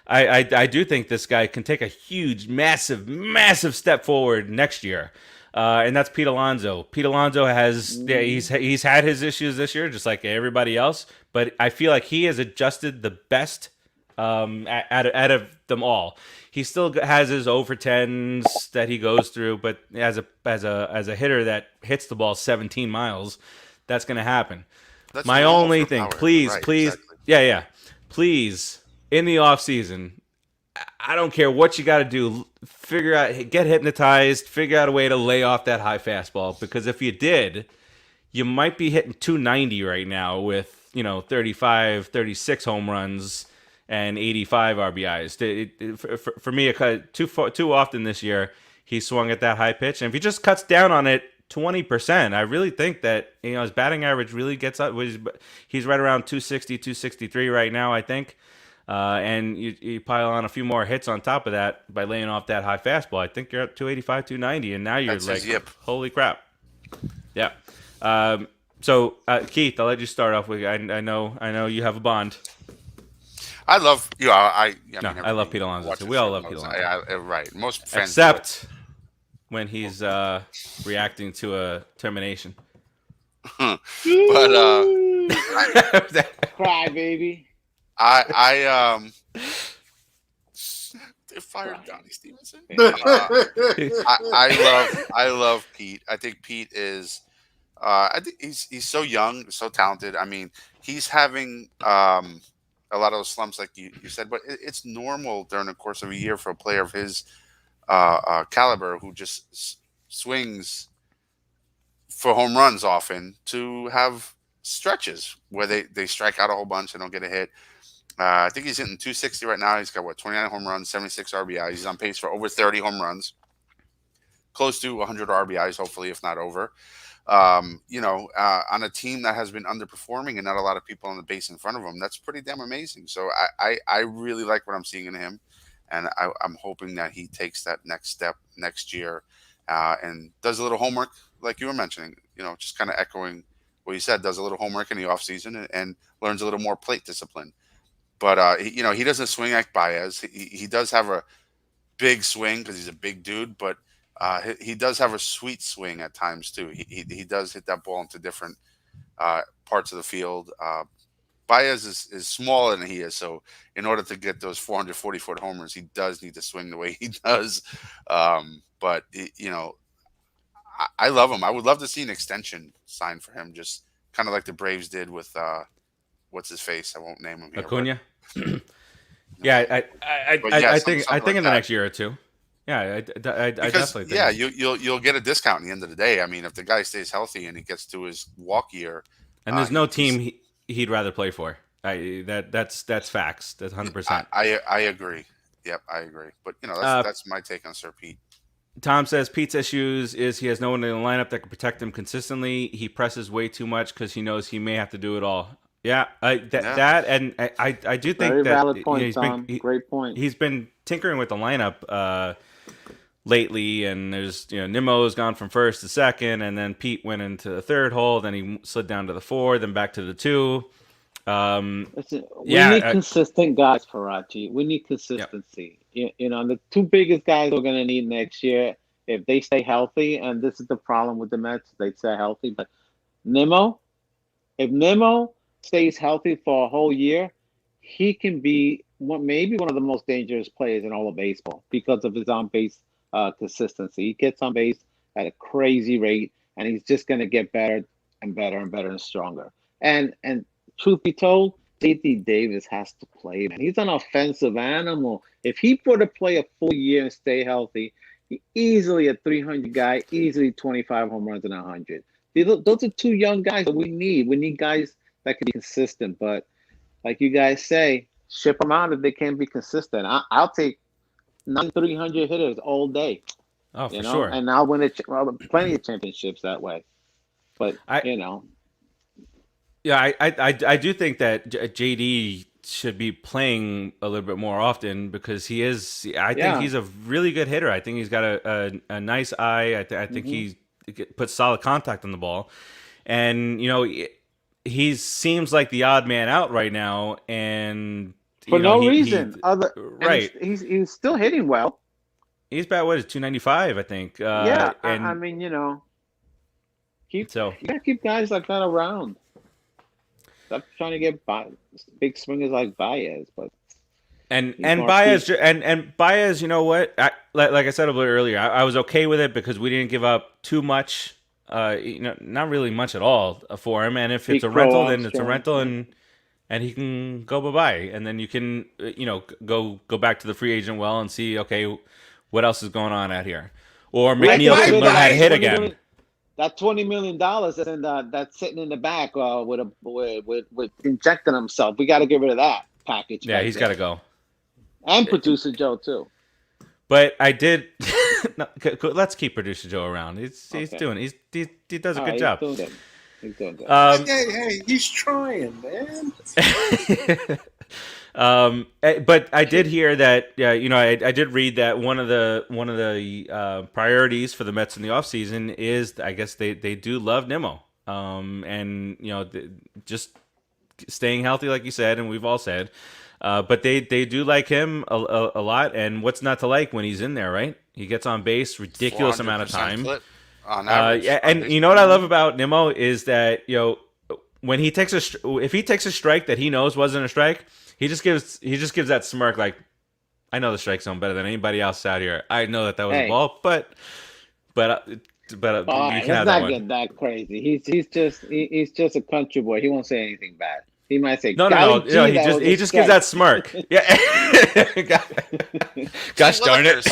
I do think this guy can take a huge, massive step forward next year, and that's Pete Alonso. Pete Alonso has he's had his issues this year, just like everybody else. But I feel like he has adjusted the best out of them all. He still has his over 10s that he goes through, but as a hitter that hits the ball 17 miles, that's going to happen.
That's
My
normal
only
for
thing,
power.
please,
Right, exactly.
yeah, please, in the off season, I don't care what you got to do. Figure out, get hypnotized, figure out a way to lay off that high fastball. Because if you did, you might be hitting 290 right now with 35, 36 home runs and 85 RBIs. For me, too often this year, he swung at that high pitch, and if he just cuts down on it 20%, I really think that his batting average really gets up. He's right around 260, 263 right now, I think. And you pile on a few more hits on top of that by laying off that high fastball. I think you're at 285, 290, and now you're
That's
like,
his yip.
holy crap. Yeah. So Keith, I'll let you start off with. I know you have a bond.
I love you. I
love Pete Alonso. So we all love Pete Alonso.
Right. Most fans.
Except when he's reacting to a termination.
But
Cry, baby.
They fired Donnie Stevenson.
Yeah.
I love Pete. I think Pete is. I think he's so young, so talented. I mean, he's having a lot of those slumps, like you said, but it's normal during the course of a year for a player of his caliber who just swings for home runs often to have stretches where they strike out a whole bunch and don't get a hit. I think he's hitting 260 right now. He's got 29 home runs, 76 RBIs. He's on pace for over 30 home runs, close to 100 RBIs, hopefully, if not over. On a team that has been underperforming and not a lot of people on the base in front of him, that's pretty damn amazing. So I really like what I'm seeing in him, and I'm hoping that he takes that next step next year and does a little homework, like you were mentioning. Just kind of echoing what you said. Does a little homework in the offseason and learns a little more plate discipline. But he doesn't swing like Baez. He does have a big swing because he's a big dude, but he does have a sweet swing at times too. He does hit that ball into different parts of the field. Baez is smaller than he is, so in order to get those 440-foot homers, he does need to swing the way he does. But I love him. I would love to see an extension signed for him, just kind of like the Braves did with what's his face? I won't name him here.
Acuna. Yeah, I think in the next year or two. Yeah, I definitely think.
Yeah, you'll get a discount at the end of the day. I mean, if the guy stays healthy and he gets to his walk year,
and there's no team he'd rather play for. That's facts. That's 100%.
I agree. Yep, I agree. But that's my take on Sir Pete.
Tom says Pete's issues is he has no one in the lineup that can protect him consistently. He presses way too much because he knows he may have to do it all. Yeah, that and I do think
Very
that
valid point, Tom. Great point.
He's been tinkering with the lineup lately, and there's Nimmo's gone from first to second, and then Pete went into the third hole, then he slid down to the 4, then back to the 2.
Listen, we need consistent guys, Farachi. We need consistency. Yep. The two biggest guys we're going to need next year, if they stay healthy, and this is the problem with the Mets, they stay healthy, but if Nimmo stays healthy for a whole year, he can be maybe one of the most dangerous players in all of baseball because of his on-base consistency. He gets on base at a crazy rate, and he's just going to get better and better and better and stronger. And truth be told, JT Davis has to play, man. He's an offensive animal. If he were to play a full year and stay healthy, he easily a 300 guy, easily 25 home runs and 100. Those are two young guys that we need. We need guys that can be consistent. But like you guys say, ship them out if they can't be consistent. I'll take 300 hitters all day.
Oh, for sure.
And I'll win plenty of championships that way. But
yeah, I do think that JD should be playing a little bit more often because he is. I think he's a really good hitter. I think he's got a nice eye. I think he puts solid contact on the ball, and he seems like the odd man out right now, and
for no reason. Right, he's still hitting well.
He's about what is 295, I think.
I mean, you gotta keep guys like that around. Stop trying to get big swingers like Baez, but
and Baez and Baez, you know what? Like I said a little earlier, I was okay with it because we didn't give up too much. Not really much at all for him. And if it's a rental, then it's a rental, and he can go bye-bye, and then you can go back to the free agent well and see what else is going on out here, or McNeil can learn how to hit again.
That $20 million that's sitting in the back with injecting himself. We got to get rid of that package.
Yeah, he's got to go.
And Producer Joe too.
But I did. Let's keep Producer Joe around. He does a good job.
He's doing good.
Hey, he's trying, man.
But I did hear that. I did read that one of the priorities for the Mets in the offseason is, I guess they do love Nimmo, and just staying healthy, like you said, and we've all said. But they do like him a lot, and what's not to like when he's in there, right? He gets on base ridiculous amount of time.
On average,
and you know what I love about Nimmo is that when he takes if he takes a strike that he knows wasn't a strike. He just gives that smirk like, I know the strike zone better than anybody else out here. I know that was a ball, but you can have that one.
Get that crazy. He's just a country boy. He won't say anything bad. He might say
no. He just gives that smirk. Yeah. Gosh darn it.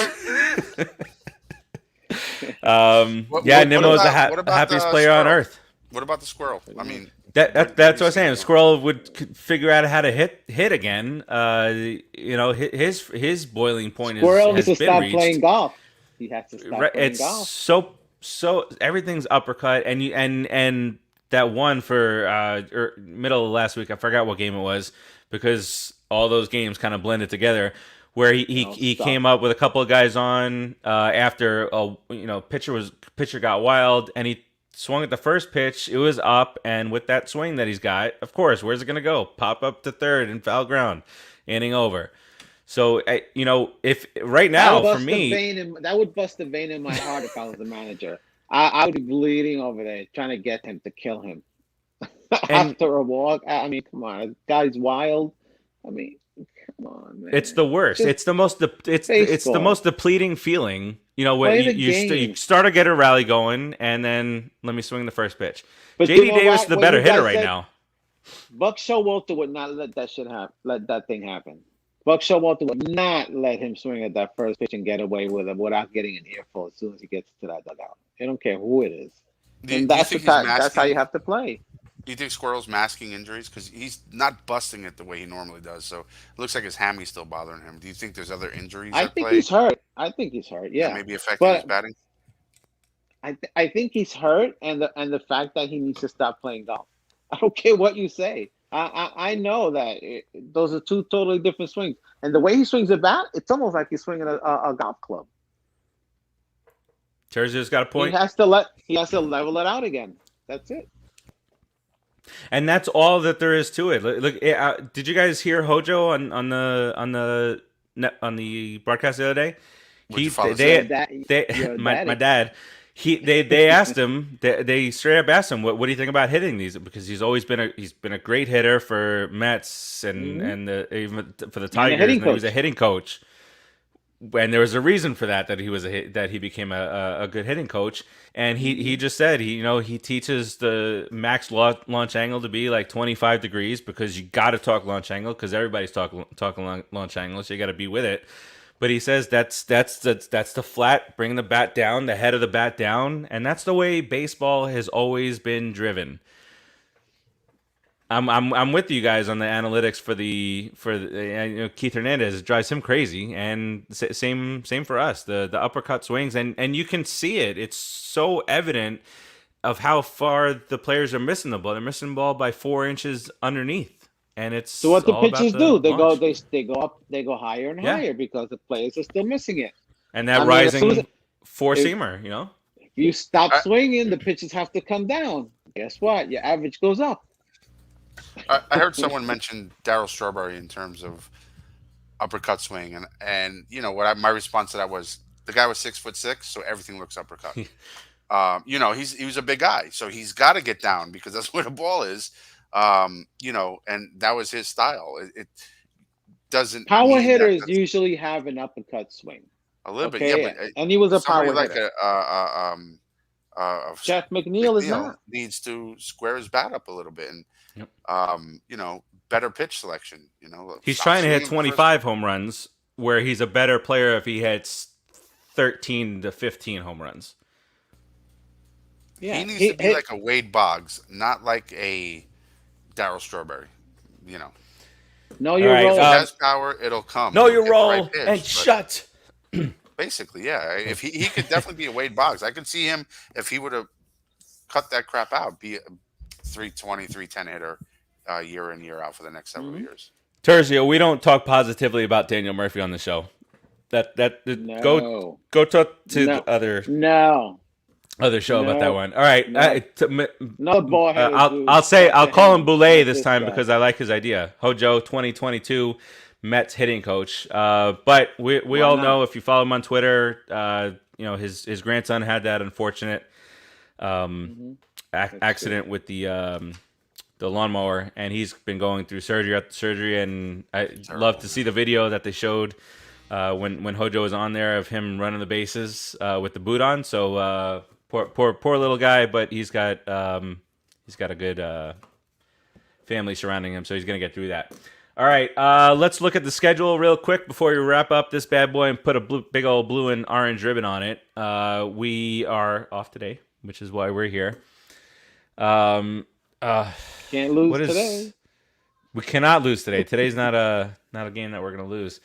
Nimmo is the happiest player on earth.
What about the squirrel? I mean.
That's what I'm saying. Squirrel would figure out how to hit again. His boiling point
Squirrel
has
needs to
been
stop
reached.
playing golf. He has to stop playing golf.
So everything's uppercut, and that one for middle of last week, I forgot what game it was because all those games kind of blended together. Where he came up with a couple of guys on after pitcher got wild and he swung at the first pitch. It was up, and with that swing that he's got, of course, where's it going to go? Pop up to third and foul ground, inning over. So, if right now for me,
that would bust the vein in my heart if I was the manager. I would be bleeding over there trying to get him to kill him after a walk. I mean, come on, the guy's wild. I mean, come on, man.
It's the worst. It's the most. It's the most depleting feeling. When you start to get a rally going, and then let me swing the first pitch.
But
JD Davis is the better hitter right now.
Buck Showalter would not let that thing happen. Buck Showalter would not let him swing at that first pitch and get away with it without getting an earful as soon as he gets to that dugout. I don't care who it is. That's how you have to play.
Do you think Squirrel's masking injuries? Because he's not busting it the way he normally does. So it looks like his hammy's still bothering him. Do you think there's other injuries
I think he's hurt. Yeah.
That maybe affecting his batting?
I think he's hurt, and the fact that he needs to stop playing golf. I don't care what you say. I know that those are two totally different swings. And the way he swings a bat, it's almost like he's swinging a golf club.
Terzier's got a point.
He has to level it out again. That's it.
And that's all that there is to it. Look, did you guys hear Hojo on the broadcast the other day? My dad. They asked him. They straight up asked him, "What do you think about hitting these?" Because he's always been a great hitter for Mets and even for the Tigers. And he was a hitting coach. and there was a reason for that that he became a good hitting coach, and he just said he teaches the max launch angle to be like 25 degrees because you got to talk launch angle because everybody's talking launch angle, so you got to be with it. But he says that's the flat, bring the bat down, the head of the bat down, and that's the way baseball has always been driven. I'm with you guys on the analytics for Keith Hernandez. It drives him crazy, and same for us. The uppercut swings, and you can see it. It's so evident of how far the players are missing the ball. They're missing the ball by 4 inches underneath, and it's
So what the pitchers do? They go up, they go higher and higher because the players are still missing it.
And that rising four-seamer,
If you stop swinging, the pitches have to come down. Guess what? Your average goes up.
I heard someone mention Darryl Strawberry in terms of uppercut swing, and my response to that was the guy was 6'6", so everything looks uppercut. He was a big guy, so he's got to get down because that's where the ball is. And that was his style. It doesn't.
Power hitters usually have an uppercut swing.
A little bit, yeah. But
and he was a power
like
hitter. Jeff
McNeil
is not.
Needs to square his bat up a little bit, and
Yep.
better pitch selection.
He's trying to hit 25 home runs, where he's a better player if he hits 13 to 15 home runs.
Yeah, he needs to be like a Wade Boggs, not like a Darryl Strawberry.
No, you're wrong.
If he has power, it'll come.
No, you're wrong. And shut.
Basically, yeah. If he could definitely be a Wade Boggs. I could see him if he would have cut that crap out, be a 320, 310 hitter year in, year out for the next several years.
Terzio, we don't talk positively about Daniel Murphy on the show.
No.
Go talk to the other show about that one. All right.
No ball headed.
I'll call him Boulay this time because I like his idea. Hojo 2022 Mets hitting coach. But we all know, if you follow him on Twitter, his grandson had that unfortunate accident with the lawnmower, and he's been going through surgery after surgery. And I love to see the video that they showed when Hojo was on there of him running the bases with the boot on. So poor little guy, but he's got a good family surrounding him, so he's gonna get through that. All right, let's look at the schedule real quick before we wrap up this bad boy and put a big old blue and orange ribbon on it. We are off today, which is why we're here.
Can't lose today.
We cannot lose today. Today's not a game that we're gonna lose.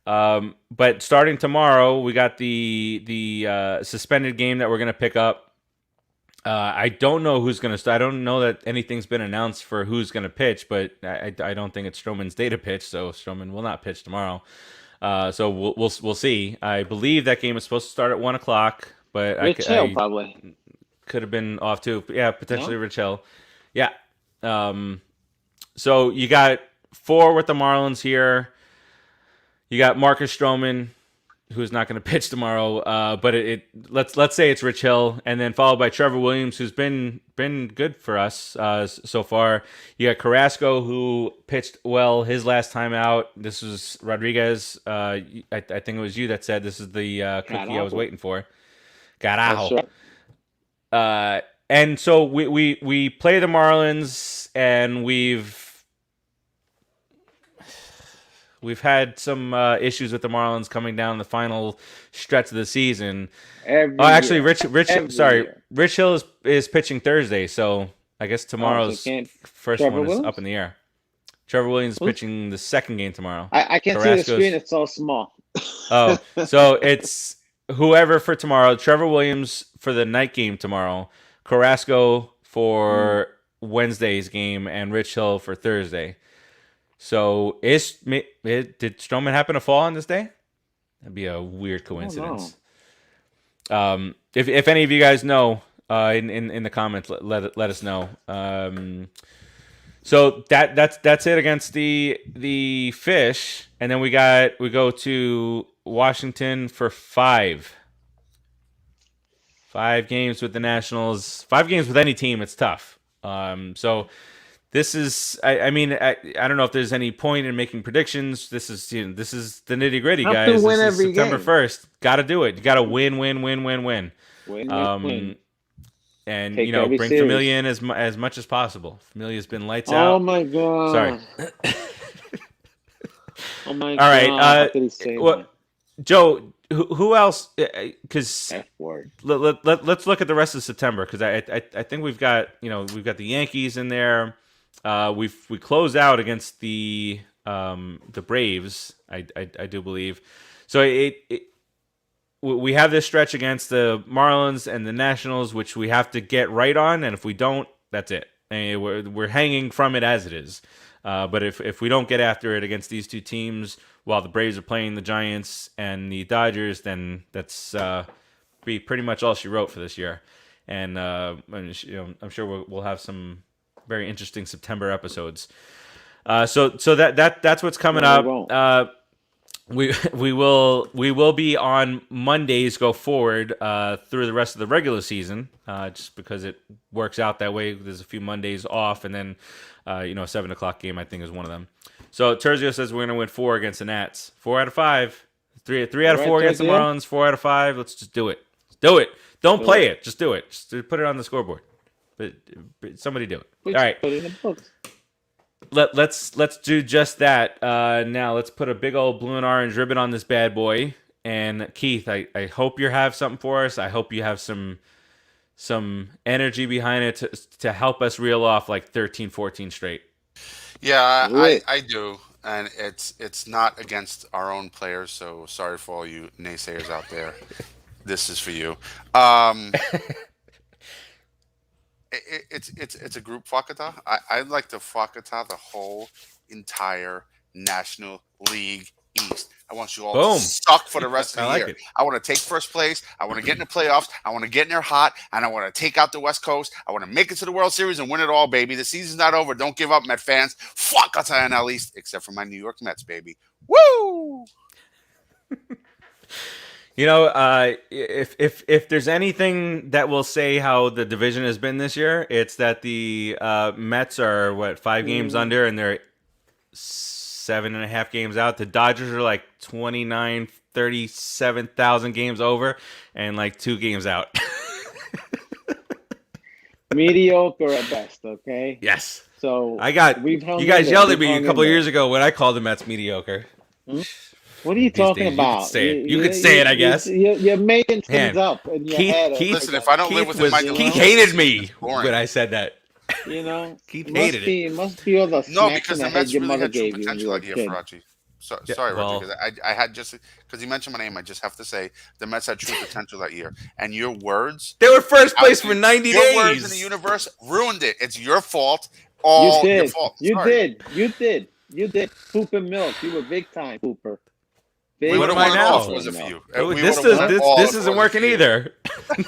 But starting tomorrow, we got the suspended game that we're gonna pick up. I don't know who's going to start. I don't know that anything's been announced for who's going to pitch, but I don't think it's Strowman's day to pitch, so Strowman will not pitch tomorrow. So we'll see. I believe that game is supposed to start at 1:00, but
Rich Hill probably
could have been off too. Yeah, potentially Rich Hill. Yeah. So you got 4 with the Marlins here. You got Marcus Strowman, who's not going to pitch tomorrow, but let's say it's Rich Hill, and then followed by Trevor Williams, who's been good for us so far. You got Carrasco, who pitched well his last time out. This was Rodriguez. I think it was you that said this is the cookie I was waiting for. Carajo. Right. And so we play the Marlins, and We've had some issues with the Marlins coming down the final stretch of the season. Rich Hill is pitching Thursday, so I guess tomorrow's first one is up in the air. Trevor Williams is pitching the second game tomorrow.
I can't see the screen; it's so small.
Oh, so it's whoever for tomorrow. Trevor Williams for the night game tomorrow. Carrasco for Wednesday's game, and Rich Hill for Thursday. So, did Strowman happen to fall on this day? That'd be a weird coincidence. If any of you guys know, in the comments, let us know. So that's it against the Fish, and then we go to Washington for 5 games with the Nationals. 5 games with any team, it's tough. So This is, I mean, I don't know if there's any point in making predictions. This is the nitty gritty,
Have to
guys.
win
This is
every
September
game.
1st. Got to do it. You got to win.
Win.
And
Take every
bring
series.
Familia in as much as possible. Familia's been lights
Oh
out.
my god.
Sorry.
Oh my
All
god.
right.
How could he say that?
Joe, who else? Because
F word.
let's look at the rest of September, because I think we've got the Yankees in there. We closed out against the Braves. I do believe. So we have this stretch against the Marlins and the Nationals, which we have to get right on, and if we don't, that's it. I mean, we're hanging from it as it is. But if we don't get after it against these two teams while the Braves are playing the Giants and the Dodgers, then that's be pretty much all she wrote for this year. And I'm sure we'll have some very interesting September episodes. So that's what's coming up. We will be on Mondays go forward through the rest of the regular season, just because it works out that way. There's a few Mondays off, and then a 7:00 game I think is one of them. So Terzio says we're gonna win 4 against the Nats. 4 out of 5. 3 out of 4 against the Marlins. 4 out of 5. Let's just do it. Do it. Don't play it. Just do it. Just put it on the scoreboard. But somebody do it. All right.
Put it in the books.
Let's do just that. Now let's put a big old blue and orange ribbon on this bad boy. And Keith, I hope you have something for us. I hope you have some energy behind it to help us reel off like 13, 14 straight.
Yeah, I do, and it's not against our own players. So sorry for all you naysayers out there. This is for you. It's a group Fwakata. I'd like to Fwakata the whole entire National League East. I want you all to suck for the rest of the year. I want to take first place. I want to get in the playoffs. I want to get in there hot, and I want to take out the West Coast. I want to make it to the World Series and win it all, baby. The season's not over. Don't give up, Met fans. Fwakata NL East, except for my New York Mets, baby. Woo!
If there's anything that will say how the division has been this year, it's that the Mets are 5 games under, and they're 7.5 games out. The Dodgers are like 29, 37,000 games over, and like 2 games out.
Mediocre at best, okay?
Yes.
So
you guys yelled at me a couple of years ago when I called the Mets mediocre.
What are you talking about?
You could say it, I guess.
You're making things up in your head.
Listen, if I don't live within my
Keith hated me when I said that.
Keith
hated
it. Must be all the
because the Mets really had true potential out here, Farachi. Sorry, Roger, because I had because you mentioned my name, I just have to say the Mets had true potential that year. And your words,
they were first place for 90 days.
Your words in the universe ruined it. It's your fault. All your fault.
You did. Poop and milk. You were big time pooper.
What am I now?
Was it for you?
This isn't working either.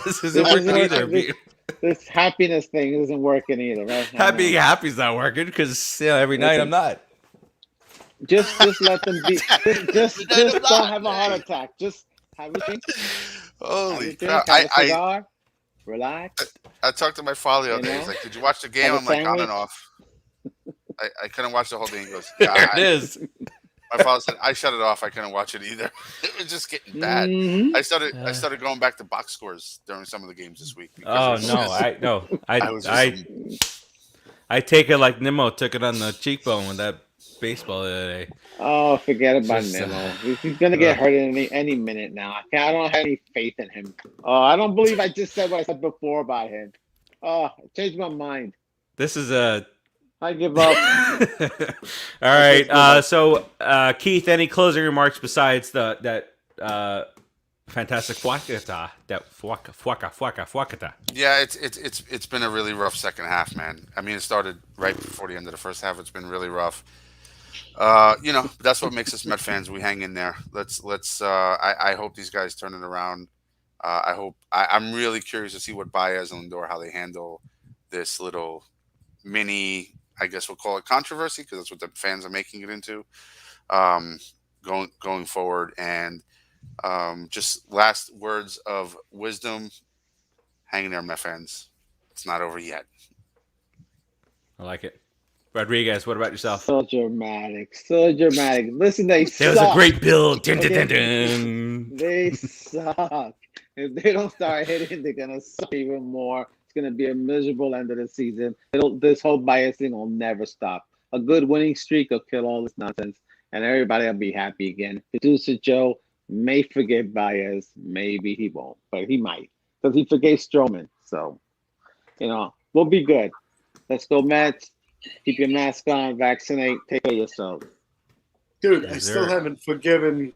This isn't working either.
This happiness thing isn't working either. Right?
Happy's not working because every night I'm not.
Just let them be. Just don't have a heart attack. Just have a drink.
Holy
crap! Have a cigar. Relax.
I talked to my father the other day. He's like, "Did you watch the game?" I'm like, "On and off." I couldn't watch the whole thing. He goes,
"There it is."
My father said, "I shut it off. I couldn't watch it either. It was just getting bad."
Mm-hmm.
I started going back to box scores during some of the games this week.
I take it like Nimmo took it on the cheekbone with that baseball the other day.
Oh, forget about Nimmo. He's gonna get hurt any minute now. I don't have any faith in him. Oh, I don't believe I just said what I said before about him. Oh, I changed my mind.
This is a.
I give up.
All right. So, Keith, any closing remarks besides that fantastic Fwakata? That Fwakata.
Yeah, it's been a really rough second half, man. I mean, it started right before the end of the first half. It's been really rough. That's what makes us Met fans. We hang in there. I hope these guys turn it around. I'm really curious to see what Baez and Lindor, how they handle this little mini, I guess we'll call it controversy, because that's what the fans are making it into, going forward. And just last words of wisdom: hang in there, Met fans. It's not over yet.
I like it. Rodriguez, what about yourself?
So dramatic. So dramatic. Listen, they suck.
There was a great build. Dun, dun,
Okay.
dun, dun.
They suck. If they don't start hitting, they're gonna suck even more. It's gonna be a miserable end of the season. This whole bias thing will never stop. A good winning streak will kill all this nonsense, and everybody will be happy again. Producer Joe may forget Baez. Maybe he won't, but he might, because he forgave Strowman. So, we'll be good. Let's go, Mets. Keep your mask on, vaccinate, take care of yourself.
Dude, I still haven't forgiven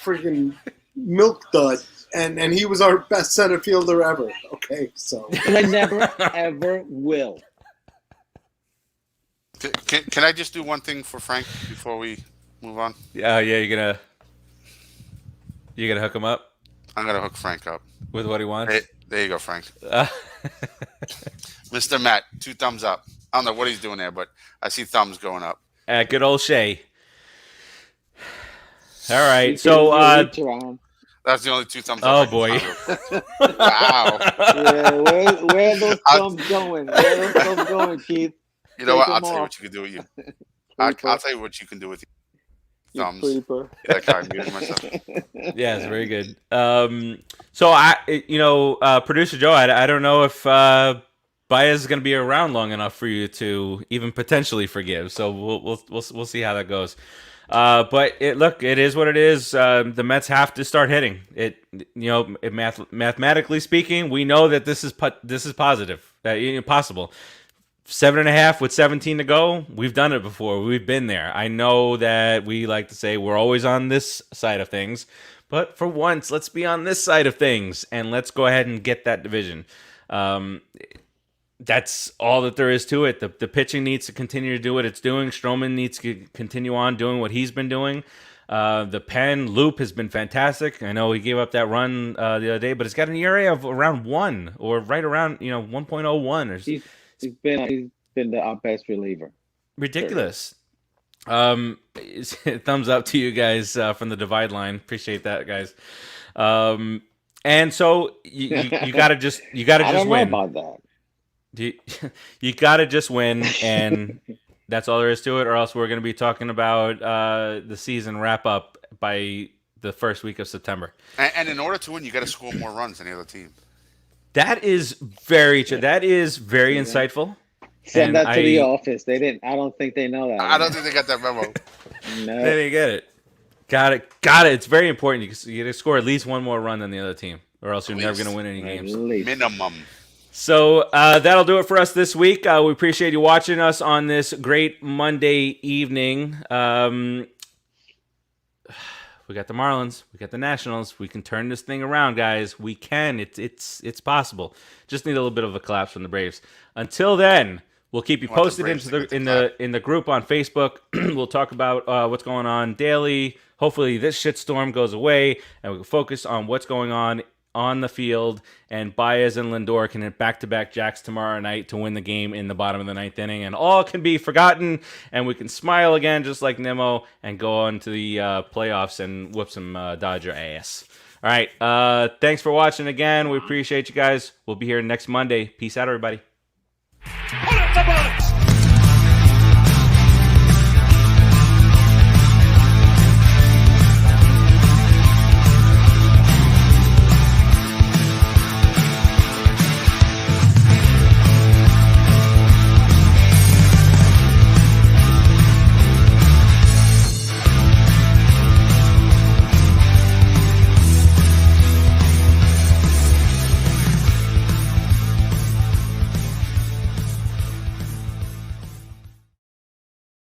freaking Milk Dud, and he was our best center fielder ever. Okay, so.
And I never, ever will.
Can I just do one thing for Frank before we move on?
Yeah, you're gonna hook him up
I'm going to hook Frank up.
with what he wants.
Hey, there you go, Frank. Mr. Matt, 2 thumbs up. I don't know what he's doing there, but I see thumbs going up.
Good old Shay. All right, so
That's the only 2 thumbs
oh
up.
boy,
Wow.
Yeah, where are those thumbs going? Where are those thumbs going, Keith?
You know what?
Take
I'll
them
tell you
off.
what you can do with you. I'll tell you what you can do with your thumbs.
Creeper.
Like I muted myself.
yeah, it's very good. So producer Joe, I don't know if Baez is going to be around long enough for you to even potentially forgive. So we'll see how that goes. But it is what it is. The Mets have to start hitting. Mathematically speaking, we know that this is positive, possible. 7.5 with 17 to go. We've done it before. We've been there. I know that we like to say we're always on this side of things, but for once, let's be on this side of things and let's go ahead and get that division. That's all that there is to it. The pitching needs to continue to do what it's doing. Strowman needs to continue on doing what he's been doing. The pen loop has been fantastic. I know he gave up that run the other day, but it's got an ERA of around 1 or right around 1.01 or.
He's been our best reliever.
Ridiculous. Thumbs up to you guys from the divide line. Appreciate that, guys. And so you gotta just win.
I don't know about that.
You gotta just win, and that's all there is to it. Or else we're gonna be talking about the season wrap up by the first week of September.
And in order to win, you got to score more runs than the other team.
That is very true. That is very insightful.
Send that to the office. They didn't. I don't think they know that.
I don't think they got that memo.
No.
They didn't get it. Got it. It's very important. You got to score at least one more run than the other team, or else you're never going to win any games.
Minimum.
So that'll do it for us this week. We appreciate you watching us on this great Monday evening. We got the Marlins. We got the Nationals. We can turn this thing around, guys. We can. It's possible. Just need a little bit of a collapse from the Braves. Until then, we'll keep you posted in the group on Facebook. We'll talk about what's going on daily. Hopefully, this shitstorm goes away, and we can focus on what's going on the field. And Baez and Lindor can hit back-to-back jacks tomorrow night to win the game in the bottom of the 9th inning, and all can be forgotten, and we can smile again just like Nemo and go on to the playoffs and whoop some Dodger ass. All right, thanks for watching again. We appreciate you guys. We'll be here next Monday. Peace out, everybody.
Put it the ball.